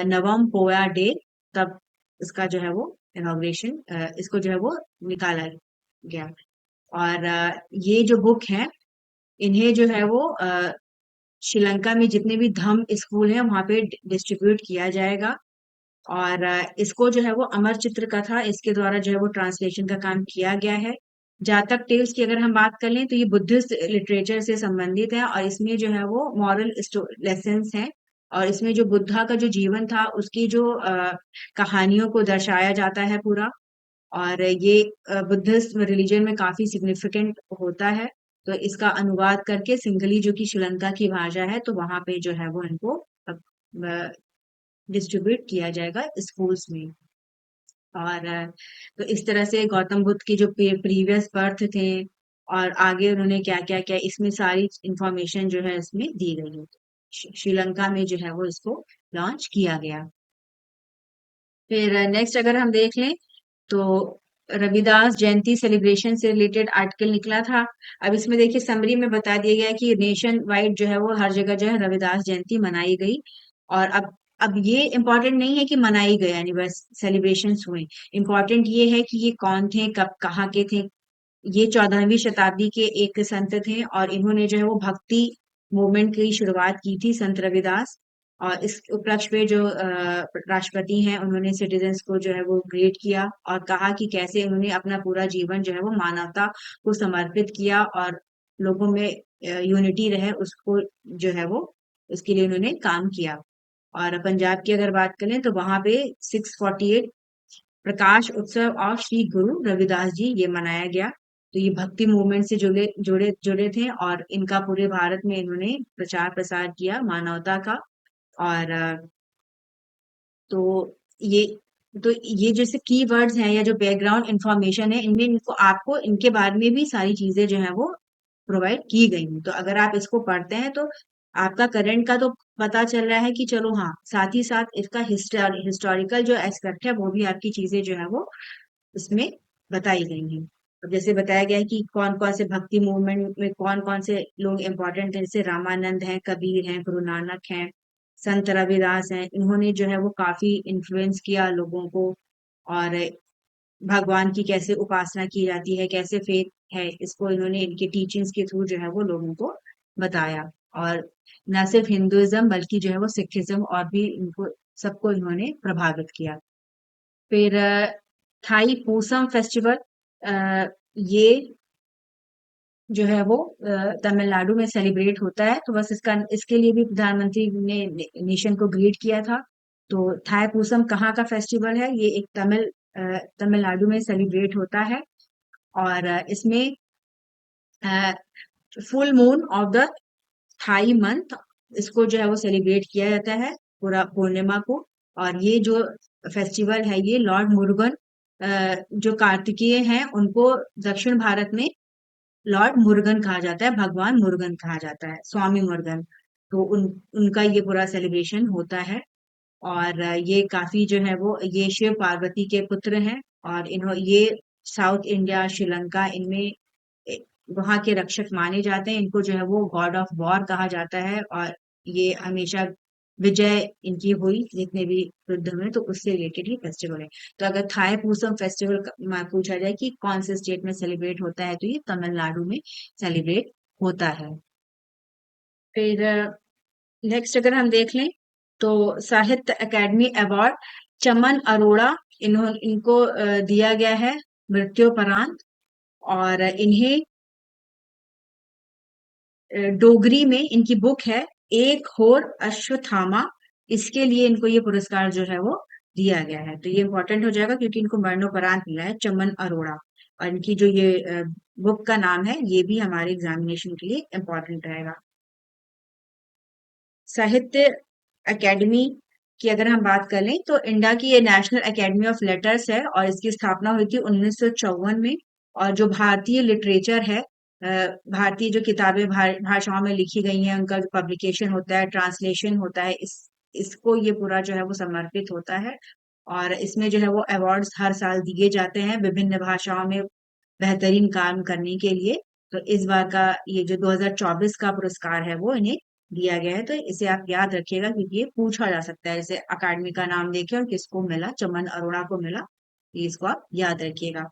नवम पोया डे, तब इसका जो है वो इनॉग्रेशन, इसको जो है वो निकाला गया। और ये जो बुक है इन्हें जो है वो श्रीलंका में जितने भी धम्म स्कूल हैं वहां पे डिस्ट्रीब्यूट किया जाएगा। और इसको जो है वो अमर चित्र कथा इसके द्वारा जो है वो ट्रांसलेशन का काम किया गया है। जातक टेल्स की अगर हम बात कर लें तो ये बुद्धिस्ट लिटरेचर से संबंधित है और इसमें जो है वो मॉरल लेसन्स हैं। और इसमें जो बुद्धा का जो जीवन था उसकी जो कहानियों को दर्शाया जाता है पूरा। और ये बुद्धिस्ट रिलीजन में काफी सिग्निफिकेंट होता है। तो इसका अनुवाद करके सिंहली जो कि श्रीलंका की भाषा है तो वहां पे जो है वो इनको डिस्ट्रीब्यूट किया जाएगा स्कूल्स में। और तो इस तरह से गौतम बुद्ध की जो प्रीवियस बर्थ थे और आगे उन्होंने क्या क्या किया, इसमें सारी इंफॉर्मेशन जो है इसमें दी गई है। श्रीलंका में जो है वो इसको लॉन्च किया गया। फिर नेक्स्ट अगर हम देख लें तो रविदास जयंती सेलिब्रेशन से रिलेटेड आर्टिकल निकला था। अब इसमें देखिए समरी में बता दिया गया है कि नेशन वाइड जो है वो हर जगह जो है रविदास जयंती मनाई गई। और अब ये इम्पोर्टेंट नहीं है कि मनाई गई यानी बस सेलिब्रेशन हुए। इम्पोर्टेंट ये है कि ये कौन थे, कब कहाँ के थे। ये 14वीं शताब्दी के एक संत थे और इन्होंने जो है वो भक्ति मूवमेंट की शुरुआत की थी, संत रविदास। और इस उपलक्ष्य पे जो राष्ट्रपति हैं उन्होंने सिटीजन्स को जो है वो ग्रेट किया और कहा कि कैसे उन्होंने अपना पूरा जीवन जो है वो मानवता को समर्पित किया और लोगों में यूनिटी रहे उसको जो है वो उसके लिए उन्होंने काम किया। और पंजाब की अगर बात करें तो वहां पे 648 प्रकाश उत्सव और श्री गुरु रविदास जी ये मनाया गया। तो ये भक्ति मूवमेंट से जुड़े जुड़े जुड़े थे और इनका पूरे भारत में इन्होंने प्रचार प्रसार किया मानवता का। और तो ये तो ये जैसे की वर्ड्स हैं या जो बैकग्राउंड इंफॉर्मेशन है इनमें इनको आपको इनके बारे में भी सारी चीजें जो है वो प्रोवाइड की गई हैं। तो अगर आप इसको पढ़ते हैं तो आपका करंट का तो पता चल रहा है कि चलो हाँ, साथ ही साथ इसका हिस्टोरिकल जो एस्पेक्ट है वो भी आपकी चीजें जो है वो इसमें बताई गई हैं। अब जैसे बताया गया है कि कौन कौन से भक्ति मूवमेंट में कौन कौन से लोग इम्पोर्टेंट हैं, जैसे रामानंद हैं, कबीर हैं, गुरु नानक हैं, संत रविदास हैं। इन्होंने जो है वो काफी इन्फ्लुएंस किया लोगों को। और भगवान की कैसे उपासना की जाती है, कैसे फेथ है, इसको इन्होंने इनके टीचिंग्स के थ्रू जो है वो लोगों को बताया। और न सिर्फ हिंदुइज्म बल्कि जो है वो सिखिज्म और भी इनको सबको इन्होंने प्रभावित किया। फिर थाई पूसम फेस्टिवल, ये जो है वो तमिलनाडु में सेलिब्रेट होता है। तो बस इसका इसके लिए भी प्रधानमंत्री ने नेशन को ग्रीट किया था। तो थाई पूसम कहाँ का फेस्टिवल है? ये एक तमिलनाडु में सेलिब्रेट होता है। और इसमें full moon of the Thai month इसको जो है वो सेलिब्रेट किया जाता है पूरा पूर्णिमा को। और ये जो फेस्टिवल है ये लॉर्ड मुरुगन जो कार्तिकेय हैं उनको दक्षिण भारत में लॉर्ड मुरुगन कहा जाता है, भगवान मुरुगन कहा जाता है, स्वामी मुरुगन। तो उनका ये पूरा सेलिब्रेशन होता है। और ये काफी जो है वो ये शिव पार्वती के पुत्र हैं। और ये साउथ इंडिया, श्रीलंका, इनमें ए- वहां के रक्षक माने जाते हैं। इनको जो है वो गॉड ऑफ वॉर कहा जाता है। और ये हमेशा विजय इनकी हुई जितने भी युद्ध में, तो उससे रिलेटेड ही फेस्टिवल है। तो अगर थाई पूसम फेस्टिवल पूछा जाए कि कौन से स्टेट में सेलिब्रेट होता है, तो ये तमिलनाडु में सेलिब्रेट होता है। फिर नेक्स्ट अगर हम देख लें तो साहित्य अकादमी अवार्ड चमन अरोड़ा इनको दिया गया है मृत्युपरांत। और इन्हें डोगरी में इनकी बुक है एक होर अश्वत्थामा, इसके लिए इनको ये पुरस्कार जो है वो दिया गया है। तो ये इम्पोर्टेंट हो जाएगा क्योंकि इनको मरणोपरांत मिला है, चमन अरोड़ा। और इनकी जो ये बुक का नाम है, ये भी हमारे एग्जामिनेशन के लिए इम्पोर्टेंट रहेगा। साहित्य अकेडमी की अगर हम बात कर लें तो इंडिया की ये नेशनल एकेडमी ऑफ लेटर्स है और इसकी स्थापना हुई थी 1954 में। और जो भारतीय लिटरेचर है, भारतीय जो किताबें भाषाओं में लिखी गई हैं, उनका जो पब्लिकेशन होता है, ट्रांसलेशन होता है, इसको ये पूरा जो है वो समर्पित होता है। और इसमें जो है वो अवार्ड्स हर साल दिए जाते हैं विभिन्न भाषाओं में बेहतरीन काम करने के लिए। तो इस बार का ये जो 2024 का पुरस्कार है वो इन्हें दिया गया है। तो इसे आप याद रखिएगा क्योंकि ये पूछा जा सकता है, जैसे अकादमी का नाम देखे और किसको मिला, चमन अरोड़ा को मिला, ये इसको आप याद रखिएगा।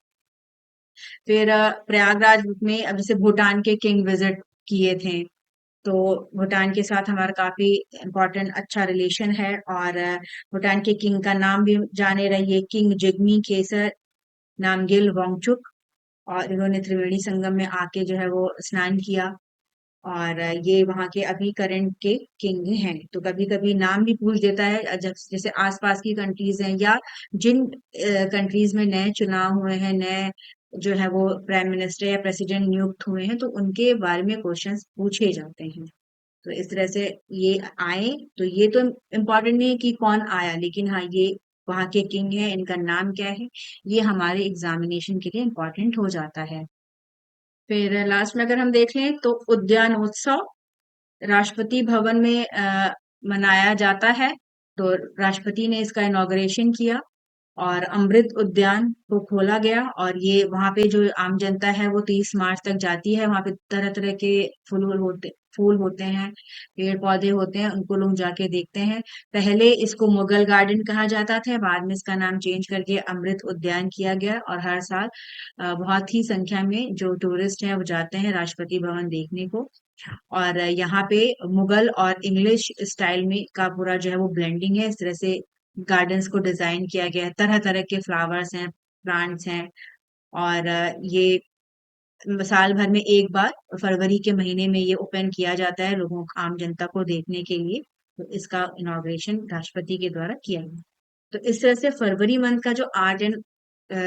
फिर प्रयागराज में अब जैसे भूटान के किंग विजिट किए थे, तो भूटान के साथ हमारा काफी इम्पोर्टेंट अच्छा रिलेशन है। और भूटान के किंग का नाम भी जाने रहिए, किंग जिग्मी खेसर नामगिल वांगचुक। और इन्होंने त्रिवेणी संगम में आके जो है वो स्नान किया। और ये वहाँ के अभी करंट के किंग हैं। तो कभी कभी नाम भी पूछ देता है, जैसे आसपास की कंट्रीज हैं या जिन कंट्रीज में नए चुनाव हुए हैं, नए जो है वो प्राइम मिनिस्टर या प्रेसिडेंट नियुक्त हुए हैं, तो उनके बारे में क्वेश्चंस पूछे जाते हैं। तो इस तरह से ये आए, तो ये तो इम्पोर्टेंट नहीं है कि कौन आया, लेकिन हाँ ये वहाँ के किंग है, इनका नाम क्या है, ये हमारे एग्जामिनेशन के लिए इम्पोर्टेंट हो जाता है। फिर लास्ट में अगर हम देख लें तो उद्यानोत्सव राष्ट्रपति भवन में मनाया जाता है। तो राष्ट्रपति ने इसका इनॉग्रेशन किया और अमृत उद्यान को खोला गया। और ये वहां पे जो आम जनता है वो 30 मार्च तक जाती है। वहां पे तरह तरह के फूल होते हैं, पेड़ पौधे होते हैं, उनको लोग जाके देखते हैं। पहले इसको मुगल गार्डन कहा जाता था, बाद में इसका नाम चेंज करके अमृत उद्यान किया गया। और हर साल बहुत ही संख्या में जो टूरिस्ट हैं वो जाते हैं राष्ट्रपति भवन देखने को। और यहाँ पे मुगल और इंग्लिश स्टाइल में का पूरा जो है वो ब्लेंडिंग है। इस तरह से गार्डन्स को डिजाइन किया गया है, तरह तरह के फ्लावर्स हैं, प्लांट्स हैं। और ये साल भर में एक बार फरवरी के महीने में ये ओपन किया जाता है लोगों आम जनता को देखने के लिए। तो इसका इनॉग्रेशन राष्ट्रपति के द्वारा किया गया। तो इस तरह से फरवरी मंथ का जो आर्ट एंड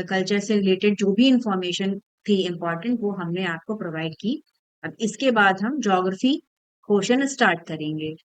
कल्चर से रिलेटेड जो भी इंफॉर्मेशन थी इम्पोर्टेंट, वो हमने आपको प्रोवाइड की। अब इसके बाद हम ज्योग्राफी क्वेश्चन स्टार्ट करेंगे।